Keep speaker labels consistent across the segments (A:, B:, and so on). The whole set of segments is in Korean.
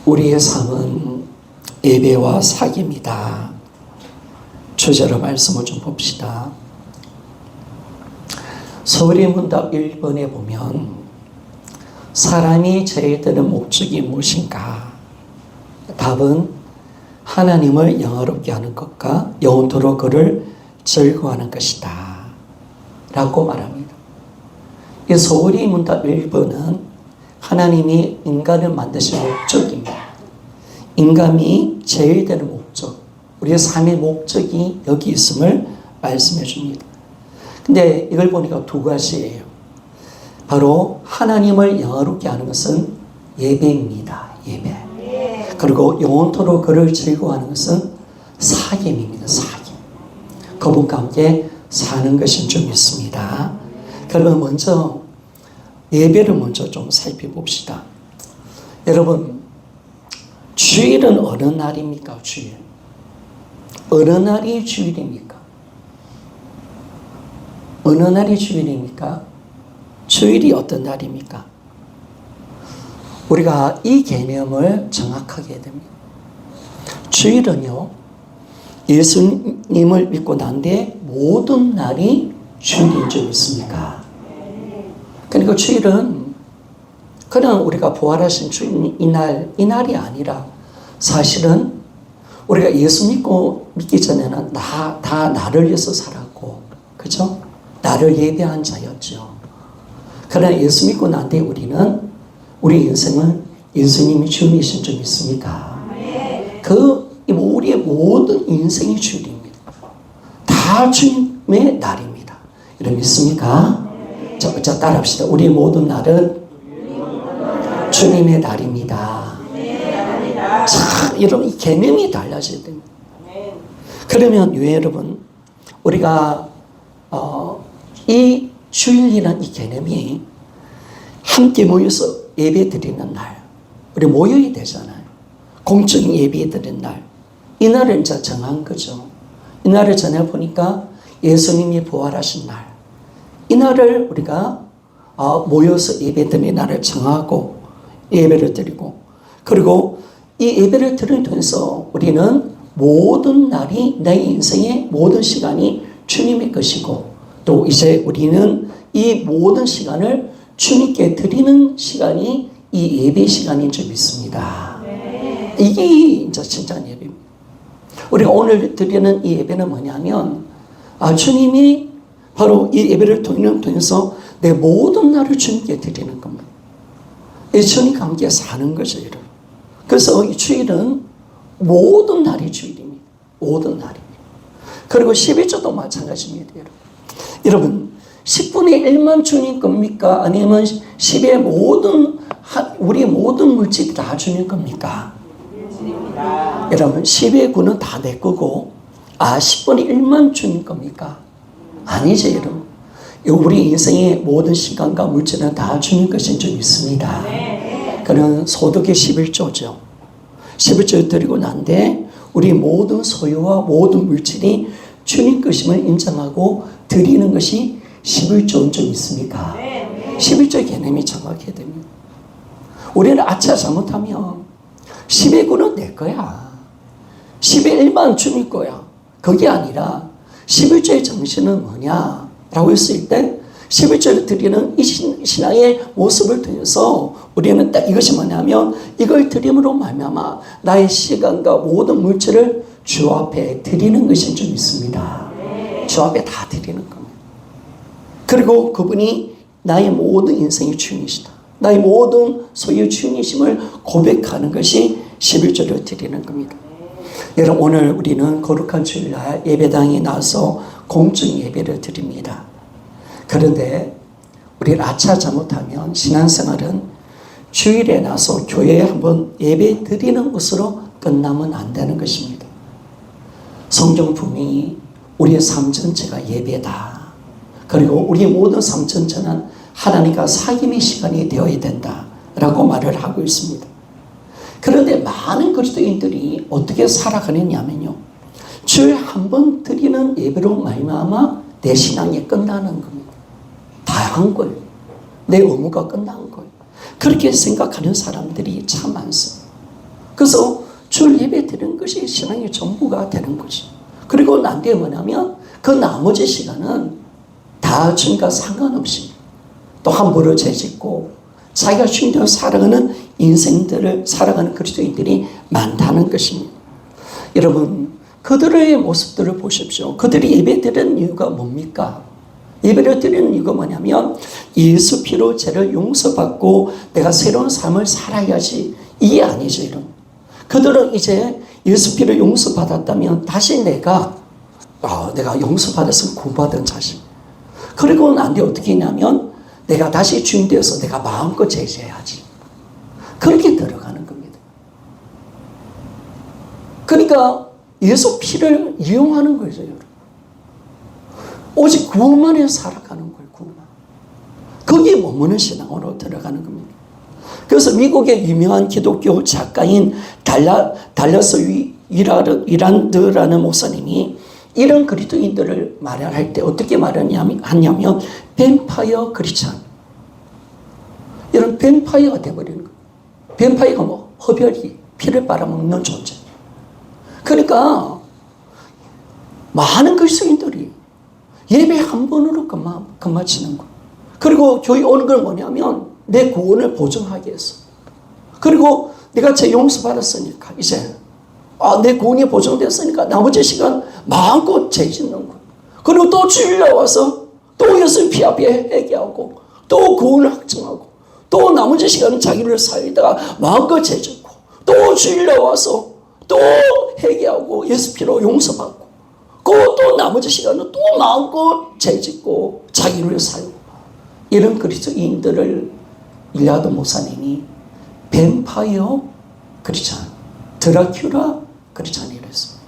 A: 우리의 삶은 예배와 사기입니다. 주제로 말씀을 좀 봅시다. 서울의문답 1번에 보면 사람이 제일 드는 목적이 무엇인가? 답은 하나님을 영화롭게 하는 것과 영원토록 그를 즐거워하는 것이다 라고 말합니다. 이 서울의문답 1번은 하나님이 인간을 만드신 목적입니다. 인간이 제일 되는 목적, 우리의 삶의 목적이 여기 있음을 말씀해 줍니다. 근데 이걸 보니까 두 가지예요. 바로 하나님을 영화롭게 하는 것은 예배입니다. 예배. 그리고 영원토록 그를 즐거워하는 것은 사귐입니다. 사귐. 그분과 함께 사는 것인 줄 믿습니다. 그러면 먼저 예배를 먼저 좀 살펴봅시다. 여러분, 주일은 어느 날입니까? 주일. 어느 날이 주일입니까? 어느 날이 주일입니까? 주일이 어떤 날입니까? 우리가 이 개념을 정확하게 해야 됩니다. 주일은요, 예수님을 믿고 난 뒤에 모든 날이 주일인 줄 믿습니까? 그러니까 주일은 그냥 우리가 부활하신 주일 이 날이 아니라 사실은 우리가 예수 믿기 전에는 다 나를 위해서 살았고, 그죠? 나를 예배한 자였죠. 그러나 예수 믿고 난 뒤에 우리는 우리 인생은 예수님이 주님이신 줄 믿습니까? 우리의 모든 인생이 주일입니다. 다 주님의 날입니다. 이런 믿습니까? 자, 따라합시다. 우리 모든 날은 주님의 날입니다. 자, 여러분, 이 개념이 달라져야 됩니다. 그러면 왜 여러분, 우리가 이 주일이라는 이 개념이 함께 모여서 예배 드리는 날, 우리 모여야 되잖아요. 공적인 예배 드리는 날, 이 날을 이제 정한 거죠. 이 날을 전해보니까 예수님이 부활하신 날, 이 날을 우리가 모여서 예배 드리는 날을 정하고 예배를 드리고, 그리고 이 예배를 드리면서 우리는 모든 날이 내 인생의 모든 시간이 주님의 것이고, 또 이제 우리는 이 모든 시간을 주님께 드리는 시간이 이 예배 시간인 줄 믿습니다. 이게 이제 진짜 예배입니다. 우리가 오늘 드리는 이 예배는 뭐냐면, 주님이 바로 이 예배를 통해서 내 모든 날을 주님께 드리는 겁니다. 이 주님과 함께 사는 거죠, 여러분. 그래서 이 주일은 모든 날이 주일입니다. 모든 날입니다. 그리고 11조도 마찬가지입니다, 여러분. 여러분, 10분의 1만 주님 겁니까? 아니면 10의 우리 모든 물질이 다 주님 겁니까? 여러분, 10의 9는 다 내 거고, 10분의 1만 주님 겁니까? 아니죠, 여러분. 우리 인생의 모든 시간과 물질은 다 주님 것인 줄 믿습니다. 그는 소득의 11조죠. 11조를 드리고 난 뒤에 우리 모든 소유와 모든 물질이 주님 것임을 인정하고 드리는 것이 11조인 줄 믿습니까? 11조의 개념이 정확해야 됩니다. 우리는 잘못하면 10의 9는 내 거야. 10의 1만 주님 거야. 그게 아니라 11조의 정신은 뭐냐라고 했을 때 11조를 드리는 이 신앙의 모습을 통해서 우리는 딱 이것이 뭐냐면, 이걸 드림으로 말미암아 나의 시간과 모든 물질을 주 앞에 드리는 것인 줄 믿습니다. 주 앞에 다 드리는 겁니다. 그리고 그분이 나의 모든 인생의 주인이시다, 나의 모든 소유 주인이심을 고백하는 것이 11조를 드리는 겁니다. 여러분, 오늘 우리는 거룩한 주일날 예배당에 나와서 공중 예배를 드립니다. 그런데 우리는 잘못하면 신앙생활은 주일에 나서 교회에 한번 예배 드리는 것으로 끝나면 안 되는 것입니다. 성경 분명히 우리의 삶 전체가 예배다. 그리고 우리의 모든 삶 전체는 하나님과 사귐의 시간이 되어야 된다라고 말을 하고 있습니다. 그런데 많은 그리스도인들이 어떻게 살아가느냐면요, 주일 한 번 드리는 예배로 말미암아 내 신앙이 끝나는 겁니다. 다 한 거예요. 내 의무가 끝난 거예요. 그렇게 생각하는 사람들이 참 많습니다. 그래서 주일 예배 드리는 것이 신앙의 전부가 되는 거지. 그리고 난 뒤에 뭐냐면 그 나머지 시간은 다 주님과 상관없이 또 함부로 죄짓고 자기가 주님대로 살아가는 인생들을 살아가는 그리스도인들이 많다는 것입니다. 여러분, 그들의 모습들을 보십시오. 그들이 예배 드리는 이유가 뭡니까? 예배를 드리는 이유가 뭐냐면 예수 피로 죄를 용서받고 내가 새로운 삶을 살아야지, 이게 아니죠. 이런 그들은 이제 예수 피로 용서받았다면 다시 내가 용서받았으면 구원받은 자식, 그리고 난 뒤에 어떻게 했냐면 내가 다시 주인 되어서 내가 마음껏 제재해야지, 그렇게 들어가는 겁니다. 그러니까 예수 피를 이용하는 거죠, 여러분. 오직 구원만 해서 살아가는 거예요, 구원만. 거기에 머무는 신앙으로 들어가는 겁니다. 그래서 미국의 유명한 기독교 작가인 달라스 위란드라는 목사님이 이런 그리스도인들을 말할 때 어떻게 말하냐면 뱀파이어 크리스찬, 이런 뱀파이어가 되어버리는 거예요. 뱀파이어가 뭐 흡혈이 피를 빨아먹는 존재. 그러니까 많은 그리스도인들이 예배 한 번으로 끝마치는 거예요. 그리고 교회 오는 건 뭐냐면 내 구원을 보증하기 위해서. 그리고 내가 죄 용서받았으니까 이제 내 구원이 보증됐으니까 나머지 시간 마음껏 죄 짓는 거예요. 그리고 또 주일 나와서 또 예수 피 앞에 회개하고 또 구원을 확증하고 또 나머지 시간은 자기를 살리다가 마음껏 죄 짓고 또 주일 나와서 또 회개하고 예수 피로 용서받고 또 나머지 시간은 또 마음껏 죄 짓고 자기를 살고, 이런 그리스도인들을 일라도 목사님이 뱀파이어 크리스찬, 드라큘라 크리스찬이랬어요.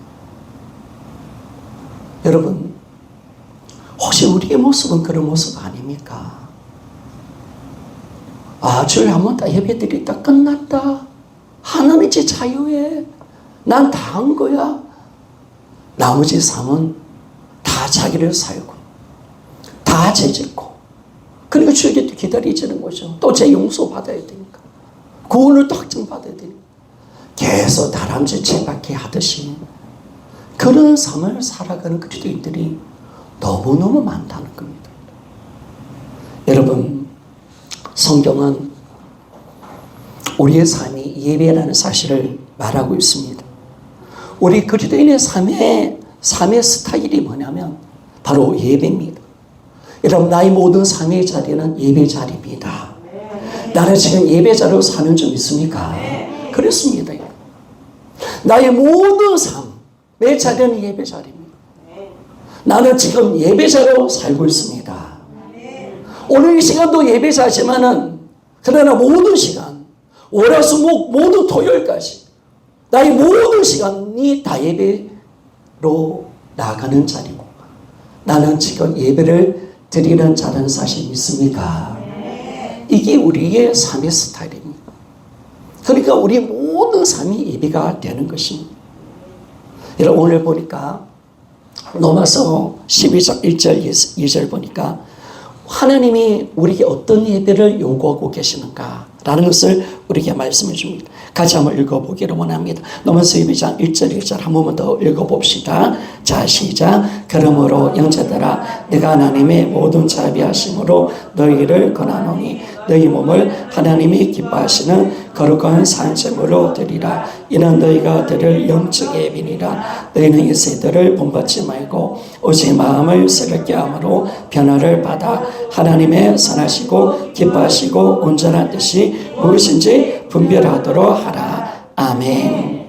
A: 여러분, 혹시 우리의 모습은 그런 모습 아닙니까? 주일 한번 다 예배드리다 끝났다. 하나님 이제 자유해. 난 다 한 거야. 나머지 삶은 다 자기를 살고 다 죄 짓고, 그리고 주에게 또 기다리지는 거죠. 또 죄 용서 받아야 되니까, 구원을 또 확증받아야 되니까 계속 다람쥐 채박히 하듯이 그런 삶을 살아가는 그리스도인들이 너무너무 많다는 겁니다. 여러분, 성경은 우리의 삶이 예배라는 사실을 말하고 있습니다. 우리 그리스도인의 삶의 스타일이 뭐냐면 바로 예배입니다. 여러분, 나의 모든 삶의 자리는 예배 자리입니다. 나는 지금 예배 자리로 사는 줄 믿습니까? 그렇습니다. 나의 모든 삶의 자리는 예배 자리입니다. 나는 지금 예배 자리로 살고 있습니다. 오늘 이 시간도 예배 자리지만은 그러나 모든 시간, 월화수목 모두 토요일까지 나의 모든 시간이 다 예배로 나가는 자리고, 나는 지금 예배를 드리는 자라는 사실 믿습니까? 이게 우리의 삶의 스타일입니다. 그러니까 우리 모든 삶이 예배가 되는 것입니다. 여러분, 오늘 보니까 로마서 12장 1절 2절 보니까 하나님이 우리에게 어떤 예배를 요구하고 계시는가 라는 것을 우리에게 말씀해 줍니다. 같이 한번 읽어보기를 원합니다. 로마서 12장 1절 2절 한 번만 더 읽어봅시다. 자, 시작. 그러므로 형제들아, 내가 하나님의 모든 자비하심으로 너희를 권하노니 너희 몸을 하나님이 기뻐하시는 거룩한 산제물로 드리라. 이는 너희가 드릴 영적 예비니라. 너희는 이 세대를 본받지 말고 오직 마음을 새롭게 함으로 변화를 받아 하나님의 선하시고 기뻐하시고 온전한 뜻이 무엇인지 분별하도록 하라. 아멘.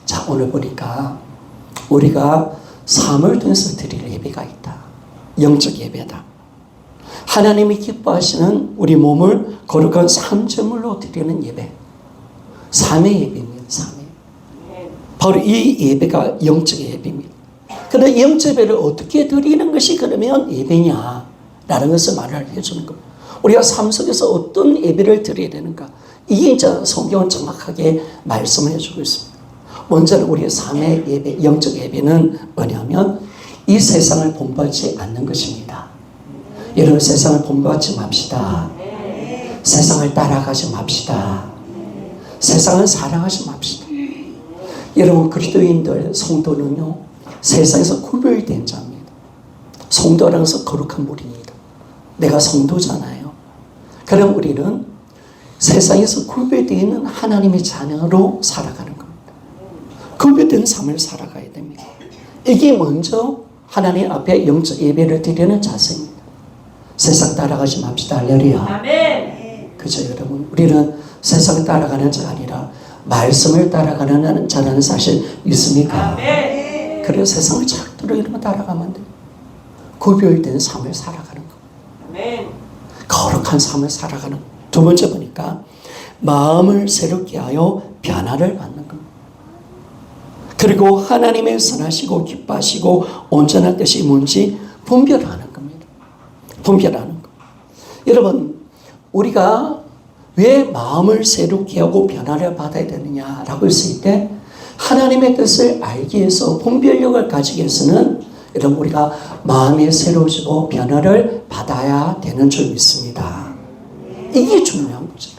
A: 자, 오늘 보니까 우리가 삶을 통해서 드릴 예배가 있다. 영적 예배다. 하나님이 기뻐하시는 우리 몸을 거룩한 산제물로 드리는 예배, 삶의 예배입니다. 삶의. 바로 이 예배가 영적 예배입니다. 그런데 이 영적 예배를 어떻게 드리는 것이 그러면 예배냐라는 것을 말을 해주는 겁니다. 우리가 삶 속에서 어떤 예배를 드려야 되는가, 이게 이제 성경은 정확하게 말씀을 해주고 있습니다. 먼저는 우리의 삶의 예배, 영적 예배는 뭐냐면 이 세상을 본받지 않는 것입니다. 여러분, 세상을 본받지 맙시다. 세상을 따라가지 맙시다. 세상을 사랑하지 맙시다. 여러분, 그리스도인들 성도는요, 세상에서 구별된 자입니다. 성도라는 것은 거룩한 무리입니다. 내가 성도잖아요. 그럼 우리는 세상에서 구별되어 있는 하나님의 자녀로 살아가는 겁니다. 구별된 삶을 살아가야 됩니다. 이게 먼저 하나님 앞에 영적 예배를 드리는 자세입니다. 세상 따라가지 맙시다. 할렐루야.
B: 아멘.
A: 그죠, 여러분? 우리는 세상 따라가는 자가 아니라 말씀을 따라가는 자라는 사실 있습니까?
B: 아멘.
A: 그래서 세상을 절대로 이러면 따라가면 안 돼요. 구별된 삶을 살아가는 거.
B: 아멘.
A: 거룩한 삶을 살아가는 거. 두 번째 보니까 마음을 새롭게 하여 변화를 받는 겁니다. 그리고 하나님의 선하시고 기뻐하시고 온전한 뜻이 뭔지 분별하는 겁니다. 분별하는 거. 여러분, 우리가 왜 마음을 새롭게 하고 변화를 받아야 되느냐라고 했을 때 하나님의 뜻을 알기 위해서 분별력을 가지기 위해서는 여러분 우리가 마음이 새로워지고 변화를 받아야 되는 줄 믿습니다. 이게 중요한 거죠.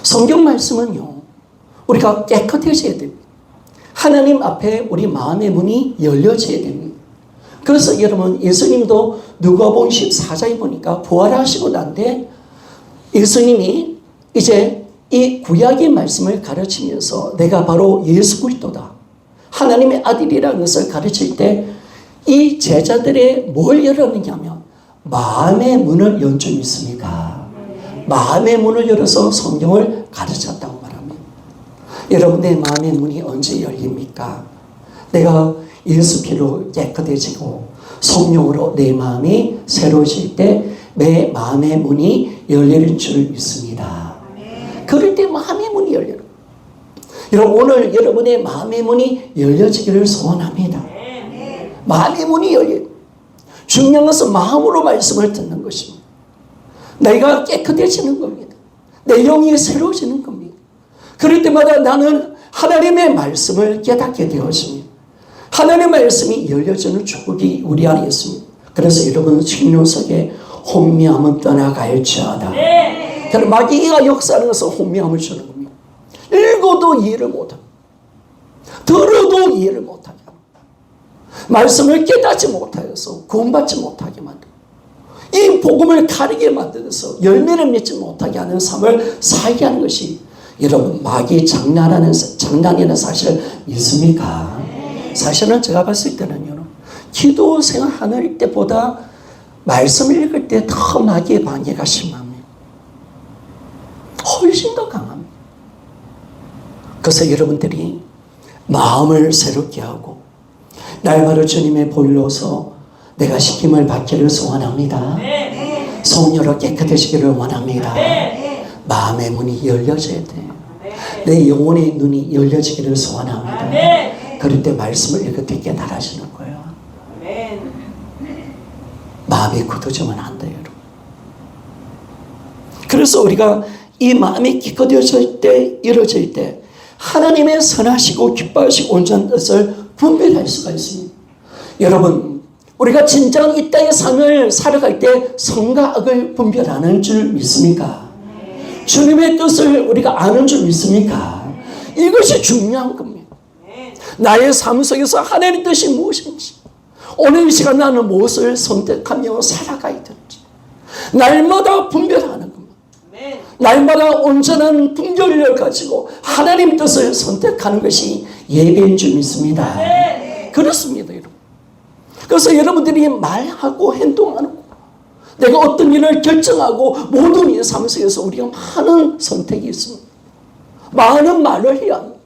A: 성경 말씀은요, 우리가 깨끗해져야 됩니다. 하나님 앞에 우리 마음의 문이 열려져야 됩니다. 그래서 여러분, 예수님도 누가복음 14장에 보니까 부활하시고 난 뒤에 예수님이 이제 이 구약의 말씀을 가르치면서 내가 바로 예수 그리스도다, 하나님의 아들이라는 것을 가르칠 때 이 제자들의 뭘 열었느냐 하면 마음의 문을 연 줄 믿습니까? 마음의 문을 열어서 성경을 가르쳤다고 말합니다. 여러분, 내 마음의 문이 언제 열립니까? 내가 예수 피로 깨끗해지고 성령으로 내 마음이 새로워질 때 내 마음의 문이 열리는 줄 믿습니다. 그럴 때 마음의 문이 열려요. 여러분, 오늘 여러분의 마음의 문이 열려지기를 소원합니다. 마음의 문이 열려요. 중요한 것은 마음으로 말씀을 듣는 것입니다. 내가 깨끗해지는 겁니다. 내 영이 새로워지는 겁니다. 그럴 때마다 나는 하나님의 말씀을 깨닫게 되었습니다. 하나님의 말씀이 열려지는 축복이 우리 안에 있습니다. 그래서 여러분, 신명석에 혼미함은 떠나갈지어다. 그럼 마귀가 역사하는 것은 혼미함을 주는 겁니다. 읽어도 이해를 못합니다. 들어도 이해를 못하게 합니다. 말씀을 깨닫지 못하여서 구원받지 못하게 만들고 이 복음을 가리게 만들어서 열매를 맺지 못하게 하는 삶을 살게 하는 것이 여러분 마귀 장난이라는 사실 있습니까? 사실은 제가 봤을 때는요, 기도 생활할 때보다 말씀을 읽을 때 더 마귀의 방해가 심합니다. 훨씬 더 강합니다. 그래서 여러분들이 마음을 새롭게 하고 날마다 주님의 볼로서 내가 시킴을 받기를 소원합니다. 성령으로 깨끗해지기를 원합니다. 마음의 문이 열려져야 돼요. 내 영혼의 눈이 열려지기를 소원합니다. 그럴 때 말씀을 읽을 때 깨달아지는 거예요. 마음이 굳어지면 안 돼요, 여러분. 그래서 우리가 이 마음이 기꺼워질 때, 이루어질 때 하나님의 선하시고 기뻐하시고 온전한 뜻을 분별할 수가 있습니다. 여러분, 우리가 진정 이 땅의 삶을 살아갈 때 선과 악을 분별하는 줄 믿습니까? 주님의 뜻을 우리가 아는 줄 믿습니까? 이것이 중요한 겁니다. 나의 삶 속에서 하나님의 뜻이 무엇인지, 오늘 이 시간 나는 무엇을 선택하며 살아가야 되는지 날마다 분별하는 겁니다. 날마다 온전한 분별력을 가지고 하나님 뜻을 선택하는 것이 예배인 줄 믿습니다. 그렇습니다, 여러분. 그래서 여러분들이 말하고 행동하는 거, 내가 어떤 일을 결정하고 모든 일 삶 속에서 우리가 많은 선택이 있습니다. 많은 말을 해야 합니다.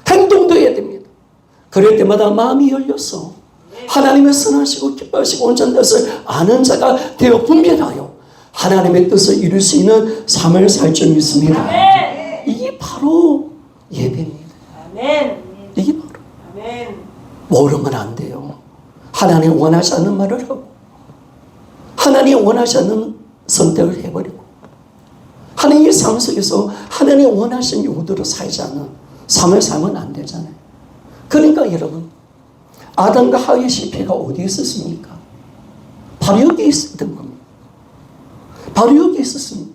A: 행동도 해야 됩니다. 그럴 때마다 마음이 열려서 하나님의 선하시고 기뻐하시고 온전한 뜻을 아는 자가 되어 분별하여 하나님의 뜻을 이룰 수 있는 삶을 살 줄 믿습니다. 아멘. 이게 바로 예배입니다. 아멘. 이게 바로. 아멘. 모르면 안 돼요. 하나님 원하지 않는 말을 하고 하나님 원하지 않는 선택을 해버리고 하나님의 삶 속에서 하나님 원하신 용도로 살지 않는 삶을 살면 안 되잖아요. 그러니까 여러분, 아담과 하와의 실패가 어디 있었습니까? 바로 여기 있었던 겁니다. 바로 여기 있었습니다.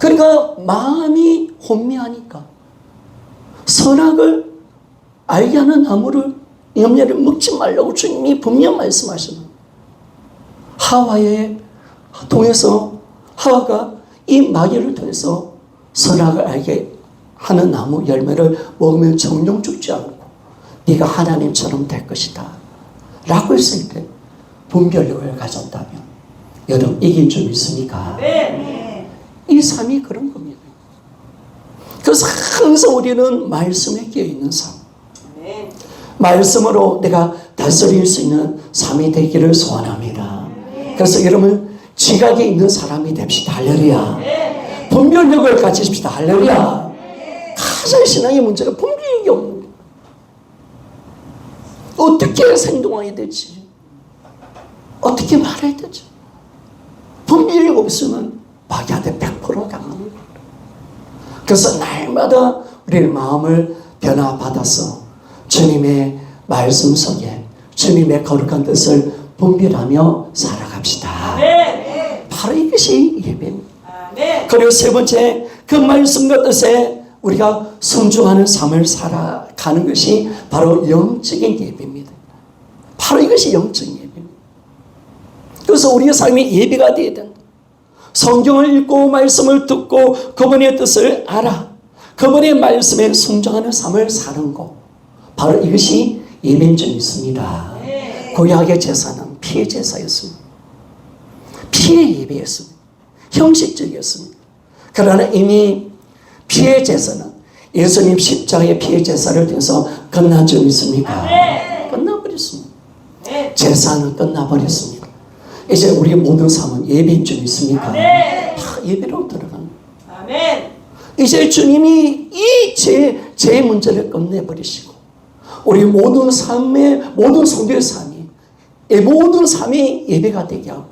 A: 그러니까 마음이 혼미하니까 선악을 알게 하는 나무를 염려를 먹지 말라고 주님이 분명 말씀하시는 하와에 통해서 하와가 이 마귀를 통해서 선악을 알게 하는 나무 열매를 먹으면 정령 죽지 않고 네가 하나님처럼 될 것이다 라고 했을 때 분별력을 가졌다면 여러분 이긴 줄 믿습니까? 이 삶이 그런 겁니다. 그래서 항상 우리는 말씀에 끼어있는 삶, 말씀으로 내가 다스릴 수 있는 삶이 되기를 소원합니다. 그래서 여러분 지각이 있는 사람이 됩시다. 할렐루야. 분별력을 가지십시다. 할렐루야. 가장 신앙의 문제가 분별력이 없는 거예요. 어떻게 행동해야 될지, 어떻게 말해야 될지 분별력 없으면 마귀한테 100% 당하는 거예요. 그래서 날마다 우리의 마음을 변화받아서 주님의 말씀 속에 주님의 거룩한 뜻을 분별하며 살아갑시다. 바로 이것이 예배입니다. 그리고 세 번째, 그 말씀과 뜻에 우리가 순종하는 삶을 살아가는 것이 바로 영적인 예배입니다. 바로 이것이 영적인 예배입니다. 그래서 우리의 삶이 예배가 되어야 된다. 성경을 읽고 말씀을 듣고 그분의 뜻을 알아 그분의 말씀에 순종하는 삶을 사는 것, 바로 이것이 예배인 줄 믿습니다. 구약의 제사는 피의 제사였습니다. 피의 예배였습니다. 형식적이었습니다. 그러나 이미 피의 제사는 예수님 십자가의 피의 제사를 통해서 끝난 줄 믿습니까? 끝나버렸습니다. 제사는 끝나버렸습니다. 이제 우리 모든 삶은 예배인 줄 믿습니까? 다 예배로 들어가는 거예요. 이제 주님이 이 제 문제를 끝내버리시고 우리 모든 삶의 모든 성도의 삶이 모든 삶이 예배가 되게 하고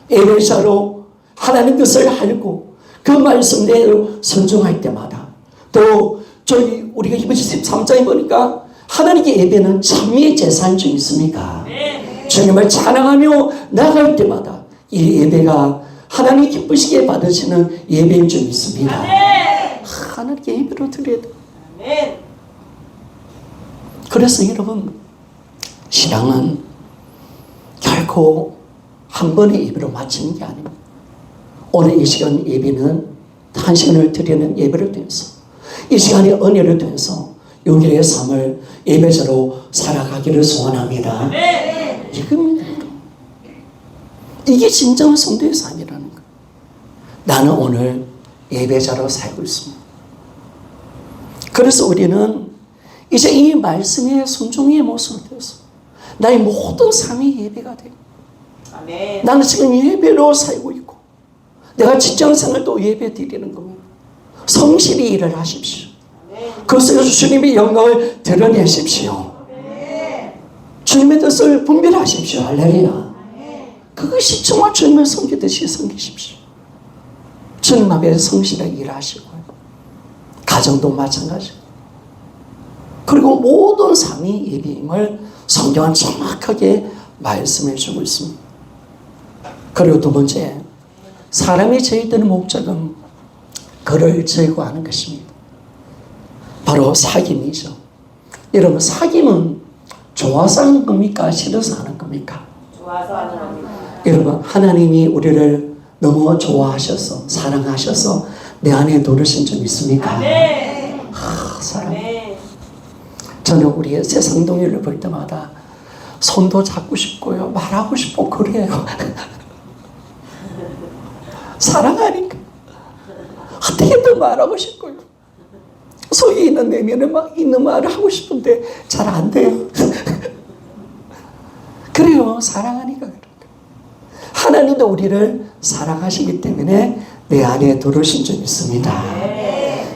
A: 예배자로 하나님 뜻을 알고 그 말씀대로 순종할 때마다 또 저희 우리가 이번 13장에 보니까 하나님께 예배는 찬미의 제사인 줄 믿습니까? 주님을 찬양하며 나갈 때마다 이 예배가 하나님 기쁘시게 받으시는 예배인 줄 믿습니다. 하나님께 예배로 드려야 돼요. 그래서 여러분 신앙은 결코 한 번의 예배로 마치는 게 아닙니다. 오늘 이 시간 예배는 한 시간을 드리는 예배를 통해서 이 시간의 은혜를 통해서 용기의 삶을 예배자로 살아가기를 소원합니다. 이겁니다. 이게 진정한 성도의 삶이라는 거예요. 나는 오늘 예배자로 살고 있습니다. 그래서 우리는 이제 이 말씀의 순종의 모습을 통해서 나의 모든 삶이 예배가 돼요. 나는 지금 예배로 살고 있고 내가 직장생활도 예배 드리는 겁니다. 성실히 일을 하십시오. 그것으로 주님의 영광을 드러내십시오. 주님의 뜻을 분별하십시오. 할렐루야. 그것이 정말 주님을 섬기듯이 섬기십시오. 주님 앞에 성실하게 일하시고요. 가정도 마찬가지고. 그리고 모든 삶이 예배임을 성경은 정확하게 말씀해 주고 있습니다. 그리고 두 번째, 사람이 저희들의 목적은 그를 제거하는 것입니다. 바로 사귐이죠. 여러분 사귐은 좋아서 하는 겁니까? 싫어서 하는 겁니까?
B: 좋아서 하는 겁니다.
A: 여러분 하나님이 우리를 너무 좋아하셔서 사랑하셔서 내 안에 노르신 줄 믿습니까? 사랑. 저는 우리의 세상동일을 볼 때마다 손도 잡고 싶고요. 말하고 싶고 그래요. 사랑하니까 어떻게든 말하고 싶고요. 속에 있는 내면에 막 있는 말을 하고 싶은데 잘 안 돼요. 그래요. 사랑하니까 그런 거예요. 하나님도 우리를 사랑하시기 때문에 내 안에 들어오신 줄 믿습니다.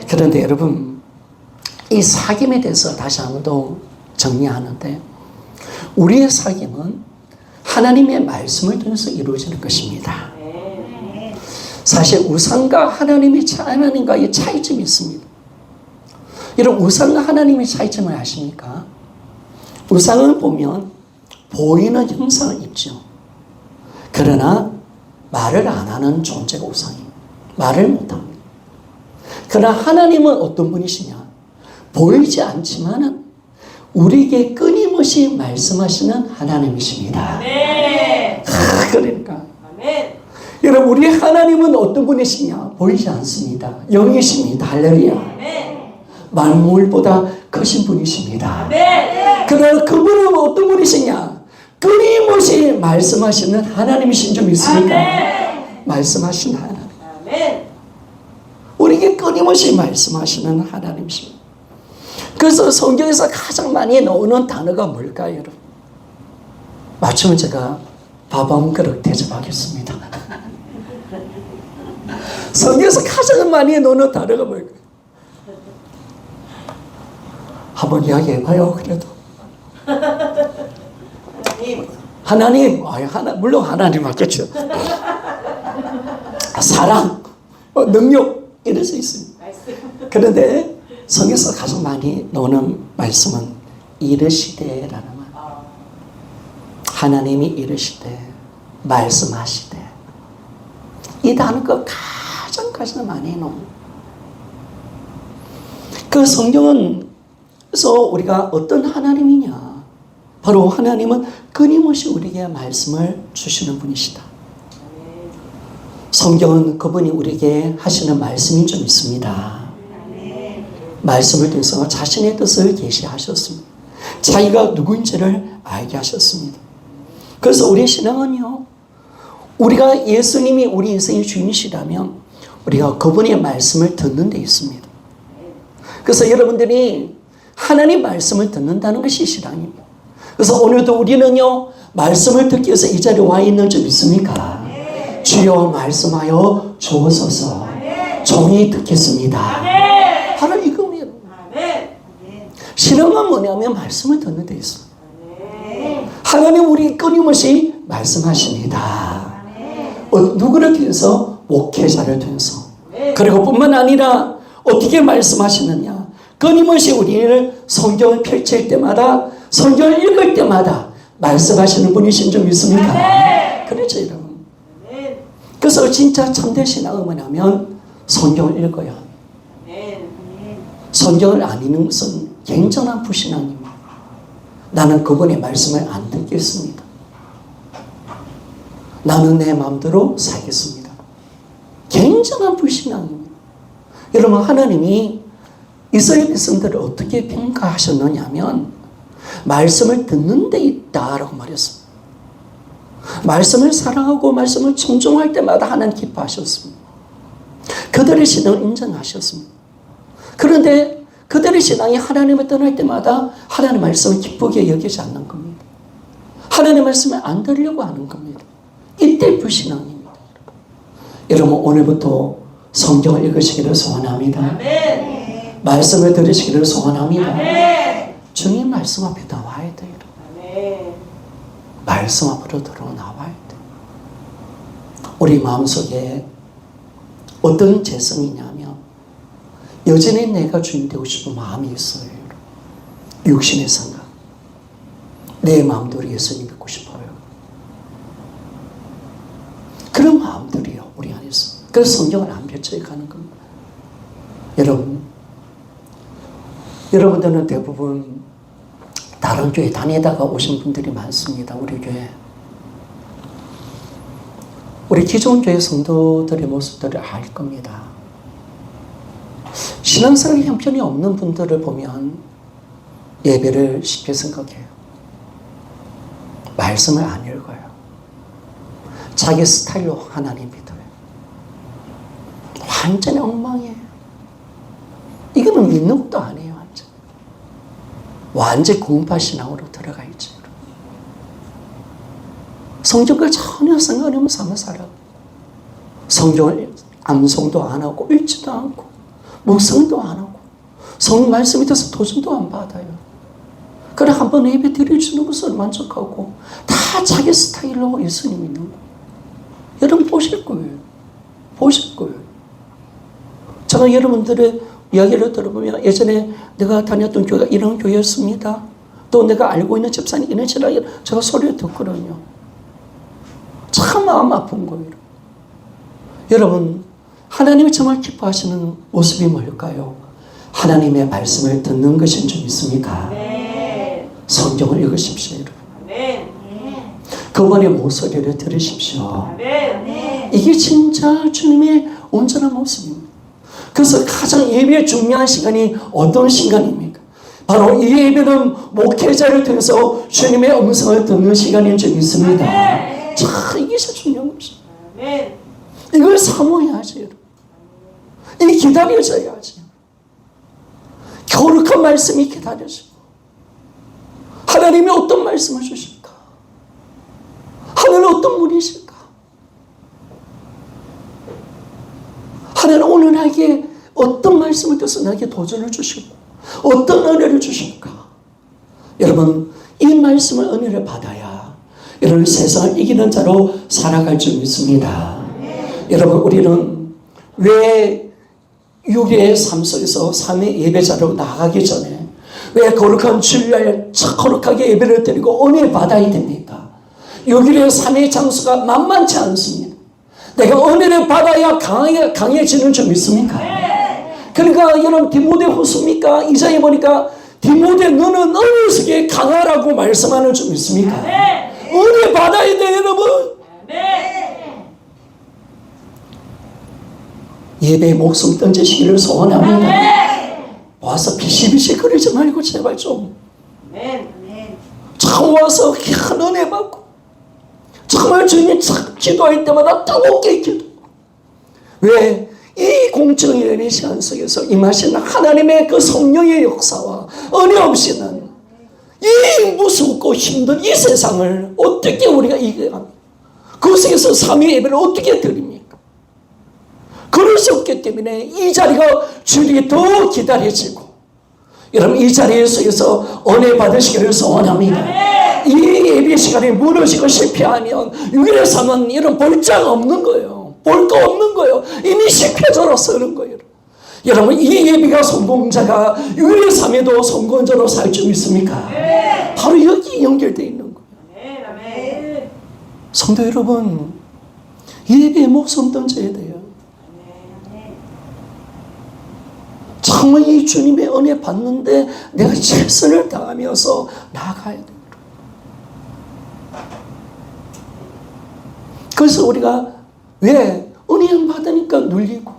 A: 그런데 여러분 이 사귐에 대해서 다시 한 번 더 정리하는데 우리의 사귐은 하나님의 말씀을 통해서 이루어지는 것입니다. 사실 우상과 하나님과의 차이점이 있습니다. 여러분 우상과 하나님의 차이점을 아십니까? 우상은 보면 보이는 형상을 입죠. 그러나 말을 안 하는 존재가 우상이에요. 말을 못 합니다. 그러나 하나님은 어떤 분이시냐? 보이지 않지만은 우리에게 끊임없이 말씀하시는 하나님이십니다.
B: 아멘.
A: 그러니까
B: 아멘.
A: 여러분, 우리 하나님은 어떤 분이시냐? 보이지 않습니다. 영이십니다. 할렐루야.
B: 아멘.
A: 만물보다 크신 분이십니다.
B: 아멘.
A: 그러나 그분은 어떤 분이시냐? 끊임없이 말씀하시는 하나님이신 줄 믿습니까?
B: 아멘.
A: 말씀하신 하나님.
B: 아멘.
A: 우리에게 끊임없이 말씀하시는 하나님이십니다. 그래서 성경에서 가장 많이 나오는 단어가 뭘까요, 여러분? 맞추면 제가 밥 한 그릇 대접하겠습니다. 성경에서 가장 많이 나오는 단어가 뭘까요? 한번 이야기해봐요, 그래도. 하나님, 물론 하나님 맞겠죠. 사랑, 능력, 이럴 수 있습니다. 그런데 성경에서 가장 많이 나오는 말씀은 이르시되라는 말. 하나님이 이르시되, 말씀하시되. 이 단어가 가장 많이 나옵니다. 그 성경은 그래서 우리가 어떤 하나님이냐? 바로 하나님은 끊임없이 우리에게 말씀을 주시는 분이시다. 성경은 그분이 우리에게 하시는 말씀인 줄 믿습니다. 말씀을 통해서 자신의 뜻을 계시하셨습니다. 자기가 누구인지를 알게 하셨습니다. 그래서 우리의 신앙은요, 우리가 예수님이 우리 인생의 주인이시라면 우리가 그분의 말씀을 듣는 데 있습니다. 그래서 여러분들이 하나님 말씀을 듣는다는 것이 신앙입니다. 그래서 오늘도 우리는요, 말씀을 듣기 위해서 이 자리에 와 있는 줄 믿습니까? 주여 말씀하여 주옵소서. 종이 듣겠습니다. 바로 이겁니다. 신앙은 뭐냐면 말씀을 듣는 데 있어요. 하나님 우리 끊임없이 말씀하십니다. 누구를 통해서? 목회자를 통해서. 그리고 뿐만 아니라 어떻게 말씀하시느냐? 끊임없이 우리를 성경을 펼칠 때마다, 성경을 읽을 때마다 말씀하시는 분이신 줄 믿습니까? 그렇죠, 여러분. 그래서 진짜 참된 신앙은 뭐냐면 성경을 읽어야 합니다. 성경을 안 읽는 것은 굉장한 불신앙입니다. 나는 그분의 말씀을 안 듣겠습니다. 나는 내 마음대로 살겠습니다. 굉장한 불신앙입니다. 여러분, 하나님이 이스라엘 백성들을 어떻게 평가하셨느냐면 말씀을 듣는 데 있다라고 말했습니다. 말씀을 사랑하고 말씀을 청종할 때마다 하나님 기뻐하셨습니다. 그들의 신앙을 인정하셨습니다. 그런데 그들의 신앙이 하나님을 떠날 때마다 하나님의 말씀을 기쁘게 여기지 않는 겁니다. 하나님의 말씀을 안 들으려고 하는 겁니다. 이때 불신앙입니다. 여러분, 오늘부터 성경을 읽으시기를 소원합니다.
B: 아멘.
A: 말씀을 들으시기를 소원합니다.
B: 아멘.
A: 주님 말씀 앞에 나와야 돼요.
B: 아멘.
A: 말씀 앞으로 들어나와야 돼요. 우리 마음속에 어떤 재성이냐면 여전히 내가 주인 되고 싶은 마음이 있어요. 육신의 생각. 내 마음대로 예수님 믿고 싶어요. 그런 마음들이요, 우리 안에 있어요. 그래서 성경을 안 펼쳐가는 겁니다. 여러분들은 대부분 다른 교회 다니다가 오신 분들이 많습니다. 우리 교회. 우리 기존 교회 성도들의 모습들을 알 겁니다. 신앙생활 형편이 없는 분들을 보면 예배를 쉽게 생각해요. 말씀을 안 읽어요. 자기 스타일로 하나님 믿어요. 완전히 엉망이에요. 이거는 믿는 것도 아니에요. 완전히 구원파 신앙으로 들어가 있죠. 성경과 전혀 상관없는 삶을 살아요. 성경을 암송도 안 하고 읽지도 않고 묵상도 안 하고 성경 말씀에 대해서 도전도 안 받아요. 그래 한번 예배 드려주는 것을 만족하고 다 자기 스타일로 예수님 믿는 거예요. 여러분 보실 거예요. 보실 거예요. 제가 여러분들의 이야기를 들어보면 예전에 내가 다녔던 교회가 이런 교회였습니다. 또 내가 알고 있는 집사님 이런 지라 제가 소리를 듣거든요. 참 마음 아픈 거예요. 여러분, 하나님이 정말 기뻐하시는 모습이 뭘까요? 하나님의 말씀을 듣는 것인 줄 믿습니까?
B: 아멘.
A: 성경을 읽으십시오. 여러분.
B: 아멘.
A: 그분의 목소리를 들으십시오.
B: 아멘.
A: 이게 진짜 주님의 온전한 모습입니다. 그래서 가장 예배의 중요한 시간이 어떤 시간입니까? 바로 이 예배는 목회자를 통해서 주님의 음성을 듣는 시간인 줄 믿습니다. 자, 이게 진짜 중요한 것입니다.
B: 아멘.
A: 이걸 사모해야지, 여러분. 이게 기다려져야지. 거룩한 말씀이 기다려지고 하나님이 어떤 말씀을 주실까? 하나님은 어떤 분이실까? 하나님 오늘 나에게 어떤 말씀을 통해서 나에게 도전을 주시고 어떤 은혜를 주실까? 여러분, 이 말씀을 은혜를 받아야 여러분 세상을 이기는 자로 살아갈 줄 믿습니다. 여러분, 우리는 왜 6일의 삶 속에서 3의 예배자로 나가기 전에 왜 거룩한 주일날 거룩하게 예배를 드리고 은혜 받아야 됩니까? 6일의 3의 장수가 만만치 않습니다. 내가 은혜를 받아야 강해지는 줄 믿습니까? 그러니까 여러분 디모데 후서입니까? 이사야 보니까 디모데 너는 은혜 속에 강하라고 말씀하는 줄 믿습니까? 은혜 받아야 돼, 여러분. 예배에 목숨 던지시기를 소원합니다. 와서 비실비실 거리지 말고 제발 좀 참 와서 큰 은혜 받고 정말 주님 기도할 때마다 뜨겁게 기도. 왜? 이 공정의 예배 시간 속에서 임하시는 하나님의 그 성령의 역사와 은혜 없이는 이 무섭고 힘든 이 세상을 어떻게 우리가 이겨야 합니까? 그 속에서 3위 예배를 어떻게 드립니까? 그럴 수 없기 때문에 이 자리가 주님이 더 기다려지고 여러분 이 자리에 속에서 은혜 받으시기를 소원합니다. 이 예배 시간에 무너지고 실패하면 6일의 삶은 이런 볼장 없는 거예요. 볼 거 없는 거예요. 이미 실패자로 쓰는 거예요. 여러분 이 예배가 성공자가 6일의 삶에도 성공자로 살 줄 믿습니까? 바로 여기 연결되어 있는 거예요. 성도 여러분, 예배에 목숨 던져야 돼요. 정말 이 주님의 은혜 받는데 내가 최선을 다하면서 나아가야 돼요. 그래서 우리가 왜? 은혜 안 받으니까 눌리고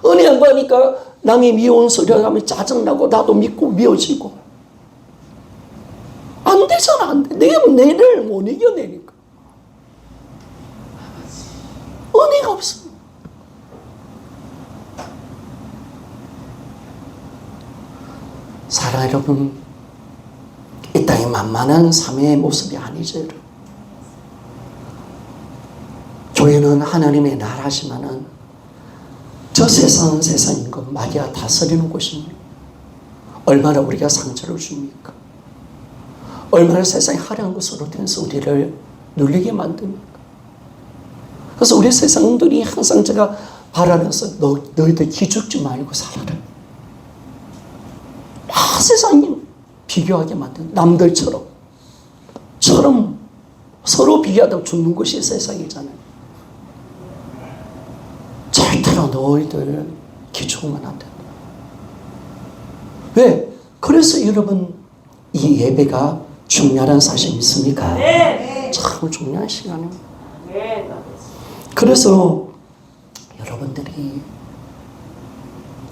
A: 은혜 안 받으니까 남이 미워온 소리 하면 짜증나고 나도 믿고 미워지고 안 되잖아. 안 돼. 내가 내를 못 이겨내니까 은혜가 없어. 사랑 여러분, 이 땅이 만만한 삶의 모습이 아니죠. 여러분. 교회는 하나님의 나라지만은 저 세상은 세상인 것 마귀가 다스리는 곳입니다. 얼마나 우리가 상처를 줍니까? 얼마나 세상이 화려한 것으로 통해서 우리를 눌리게 만듭니까? 그래서 우리 세상들이 항상 제가 바라면서 너희들 기죽지 말고 살아라. 세상이 비교하게 만든 남들처럼 서로 비교하다 죽는 것이 세상이잖아요. 절대로 너희들 기죽으면 안 된다. 왜? 그래서 여러분 이 예배가 중요한 사실 있습니까? 참 중요한 시간입니다. 그래서 여러분들이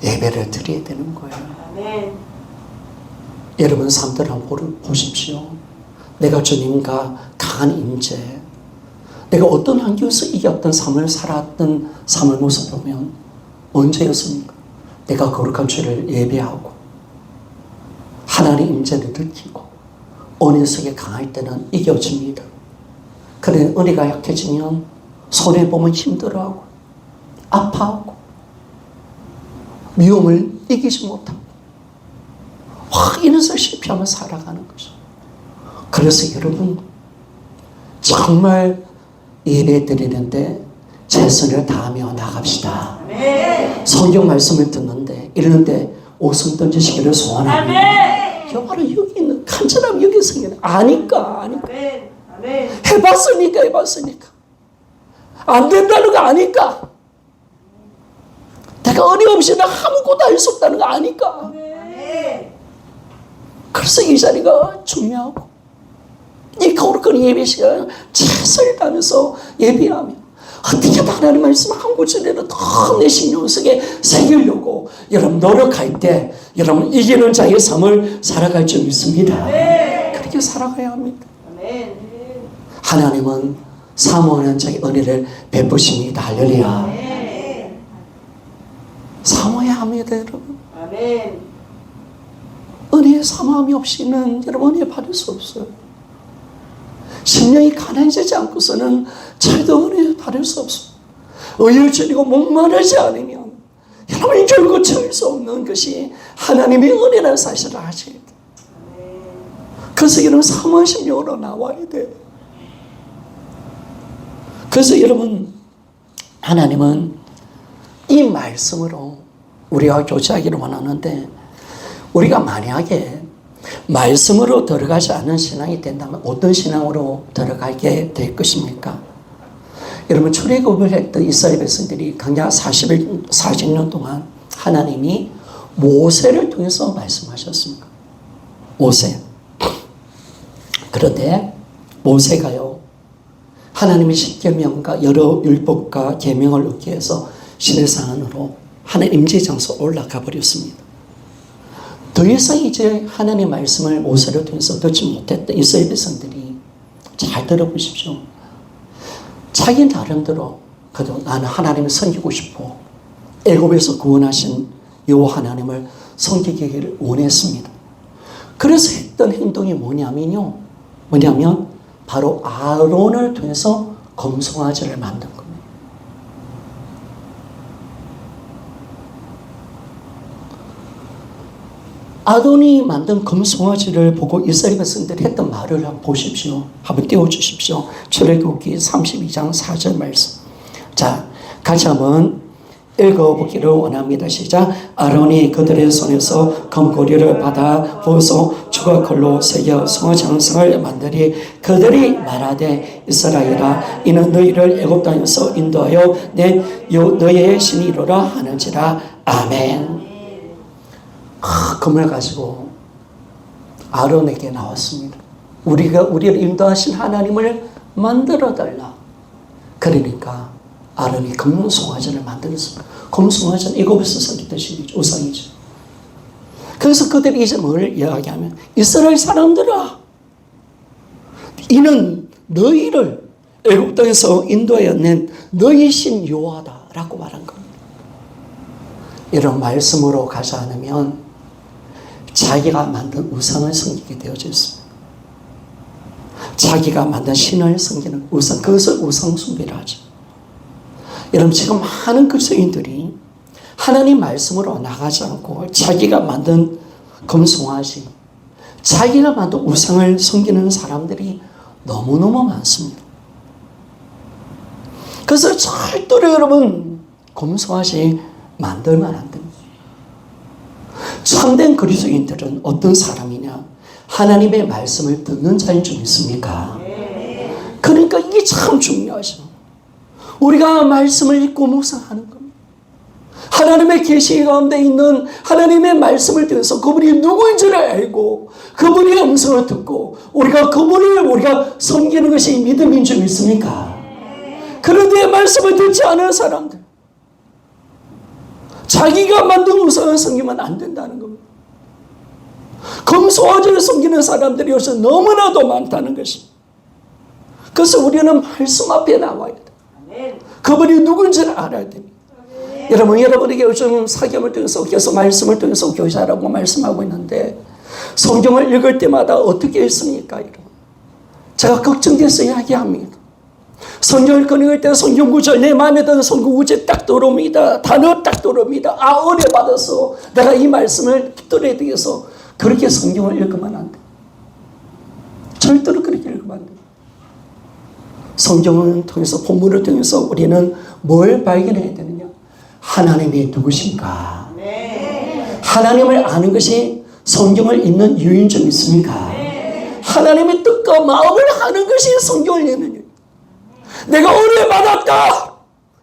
A: 예배를 드려야 되는 거예요. 여러분 삶들을 한번 보십시오. 내가 주님과 강한 임재, 내가 어떤 환경에서 이겼던 삶을 살았던 삶을 모습 보면 언제였습니까? 내가 거룩한 주를 예배하고 하나님의 임재를 느끼고 은혜 속에 강할 때는 이겨집니다. 그런데 은혜가 약해지면 손해보면 힘들어하고 아파하고 미움을 이기지 못하고 이래서 실패하며 살아가는 거죠. 그래서 여러분 정말 예배 드리는데 최선을 다하며 나갑시다. 성경 말씀을 듣는데 읽는데 웃음 던지시기를 소원합니다. 바로 여기 있는 간절함 여기 있으니 아니까 해봤으니까 안 된다는 거 아니까 내가 은혜 없이는 아무것도 할 수 없다는 거 아니까. 그래서 이 자리가 중요하고, 이 거룩한 예배 시간 최선을 다하면서 예배하며 어떻게 하나님 말씀 한 구절이라도 더 내 신경 속에 새기려고 여러분 노력할 때 여러분 이기는 자의 삶을 살아갈 줄 믿습니다. 그렇게 살아가야 합니다. 하나님은 사모하는 자의 은혜를 베푸십니다. 할렐루야. 사모해야 합니다, 여러분. 은혜의 사모함이 없이는 여러분 은혜 받을 수 없어요. 심령이 가난해지지 않고서는 절대 은혜 받을 수 없어요. 의를 줄이고 목마르지 않으면 여러분이 결국 채울 수 없는 것이 하나님의 은혜라는 사실을 아셔야 돼요. 그래서 여러분 사모한 심령으로 나와야 돼요. 그래서 여러분 하나님은 이 말씀으로 우리가 교제하기를 원하는데, 우리가 만약에 말씀으로 들어가지 않은 신앙이 된다면 어떤 신앙으로 들어가게 될 것입니까? 여러분 출애굽을 했던 이스라엘 백성들이 광야 40년 동안 하나님이 모세를 통해서 말씀하셨습니다. 모세. 그런데 모세가요, 하나님의 십계명과 여러 율법과 계명을 얻기 위해서 시내산으로 하나님 임재 장소로 올라가 버렸습니다. 더 이상 이제 하나님의 말씀을 모세를 통해서 듣지 못했던 이스라엘 백성들이, 잘 들어보십시오. 자기 나름대로 그래도 나는 하나님을 섬기고 싶어, 애굽에서 구원하신 여호와 하나님을 섬기기를 원했습니다. 그래서 했던 행동이 뭐냐면 바로 아론을 통해서 금송아지를 만든 겁니다. 아론이 만든 금송아지를 보고 이스라엘 백성들이 했던 말을 한번 보십시오. 한번 띄워주십시오. 출애굽기 32장 4절 말씀. 자, 같이 한번 읽어보기를 원합니다. 시작. 아론이 그들의 손에서 금고리를 받아 부어서 주걱걸로 새겨 송아지 형상을 만들이 그들이 말하되 이스라엘아 이는 너희를 애굽 땅에서 인도하여 너희의 신이로라 하는지라. 아멘. 금을 가지고 아론에게 나왔습니다. 우리를 인도하신 하나님을 만들어 달라. 그러니까 아론이 금송아지를 만들었습니다. 금송아지는 애굽에서 섬기던 신이죠. 우상이죠. 그래서 그들이 이제 뭘 이야기하면 이스라엘 사람들아, 이는 너희를 애굽 땅에서 인도하여 낸 너희 신 여호와다라고 말한 겁니다. 이런 말씀으로 가지 않으면 자기가 만든 우상을 섬기게 되어져 있습니다. 자기가 만든 신을 섬기는 우상, 그것을 우상 숭배를 하죠. 여러분 지금 많은 그리스도인들이 하나님 말씀으로 나가지 않고 자기가 만든 금송아지, 자기가 만든 우상을 섬기는 사람들이 너무너무 많습니다. 그래서 절대로 여러분 금송아지 만들면 안 됩니다. 참된 그리스도인들은 어떤 사람이냐? 하나님의 말씀을 듣는 자인 줄 믿습니까? 그러니까 이게 참 중요하죠. 우리가 말씀을 읽고 묵상하는 겁니다. 하나님의 계시 가운데 있는 하나님의 말씀을 통해서 그분이 누구인지를 알고 그분의 음성을 듣고 그분을 섬기는 것이 믿음인 줄 믿습니까? 그런데 말씀을 듣지 않은 사람들, 자기가 만든 우상을 섬기면 안 된다는 겁니다. 금송아지를 섬기는 사람들이 요새 너무나도 많다는 것입니다. 그래서 우리는 말씀 앞에 나와야 돼요. 그분이 누군지를 알아야 됩니다. 여러분에게 요즘 사경을 통해서 계속 말씀을 통해서 교사라고 말씀하고 있는데 성경을 읽을 때마다 어떻게 읽습니까? 여러분? 제가 걱정돼서 이야기합니다. 성경을 읽을 때 성경 구절, 내 마음에 드는 성경 구절 딱 들어옵니다. 단어 딱 들어옵니다. 아, 은혜 받아서 내가 이 말씀을 붙들어야 되겠어. 그렇게 성경을 읽으면 안 돼. 절대로 그렇게 읽으면 안 돼. 성경을 통해서, 본문을 통해서 우리는 뭘 발견해야 되느냐? 하나님이 누구신가? 하나님을 아는 것이 성경을 읽는 이유인 줄 믿습니까? 하나님의 뜻과 마음을 아는 것이 성경을 읽는 이유. 내가 은혜 받았다.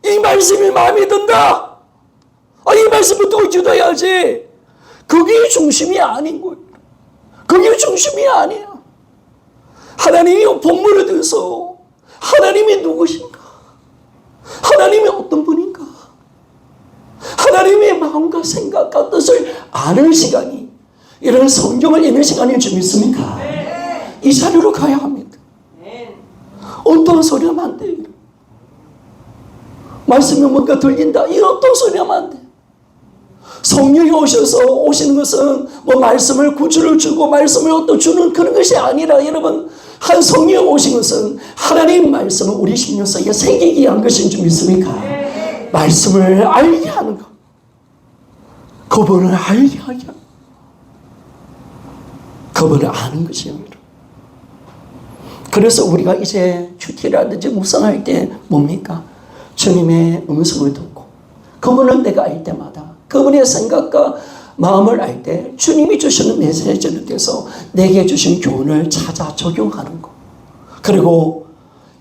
A: 이 말씀이 마음에 든다. 이 말씀을 듣고 기도해야지. 그게 중심이 아닌 거예요. 그게 중심이 아니야. 하나님이 본문을 들어서 하나님이 누구신가? 하나님이 어떤 분인가? 하나님의 마음과 생각과 뜻을 아는 시간이, 이런 성경을 읽는 시간이 좀 있습니까? 이 자리로 가야 합니다. 어떤 소리 하면 안 돼요. 말씀이 뭔가 들린다. 이 어떤 소리 하면 안 돼. 성령이 오시는 것은 뭐 말씀을 구주를 주고 말씀을 어떤 주는 그런 것이 아니라, 여러분, 한 성령이 오신 것은 하나님의 말씀을 우리 심령 속에 새기기 위한 것인 줄 믿습니까? 말씀을 알게 하는 것. 그분을 알게 하게 하는 것. 그분을 아는 것이에요. 그래서 우리가 이제 큐티라든지 묵상할 때 뭡니까? 주님의 음성을 듣고 그분은 내가 알 때마다 그분의 생각과 마음을 알 때 주님이 주시는 메시지를 통해서 내게 주신 교훈을 찾아 적용하는 것. 그리고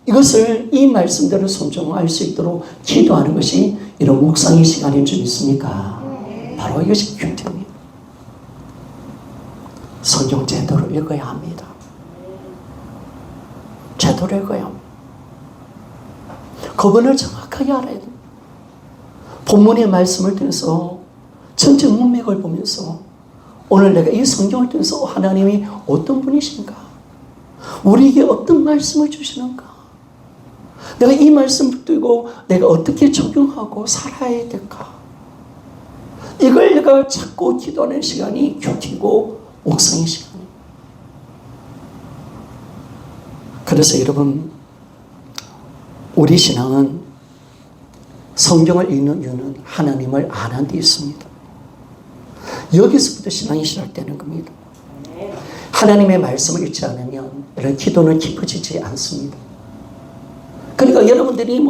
A: 이것을, 이 말씀대로 순종할 수 있도록 기도하는 것이 이런 묵상의 시간인 줄 믿습니까? 바로 이것이 큐티입니다. 성경 제대로 읽어야 합니다. 제대로 읽어야 합니다. 그분을 정확하게 알아야 됩니다. 본문의 말씀을 통해서 전체 문맥을 보면서 오늘 내가 이 성경을 통해서 하나님이 어떤 분이신가? 우리에게 어떤 말씀을 주시는가? 내가 이 말씀을 듣고 내가 어떻게 적용하고 살아야 될까? 이걸 내가 찾고 기도하는 시간이 큐티고 묵상의 시간입니다. 그래서 여러분, 우리 신앙은 성경을 읽는 이유는 하나님을 아는 데 있습니다. 여기서부터 신앙이 시작되는 겁니다. 하나님의 말씀을 읽지 않으면 이런 기도는 깊어지지 않습니다. 그러니까 여러분들이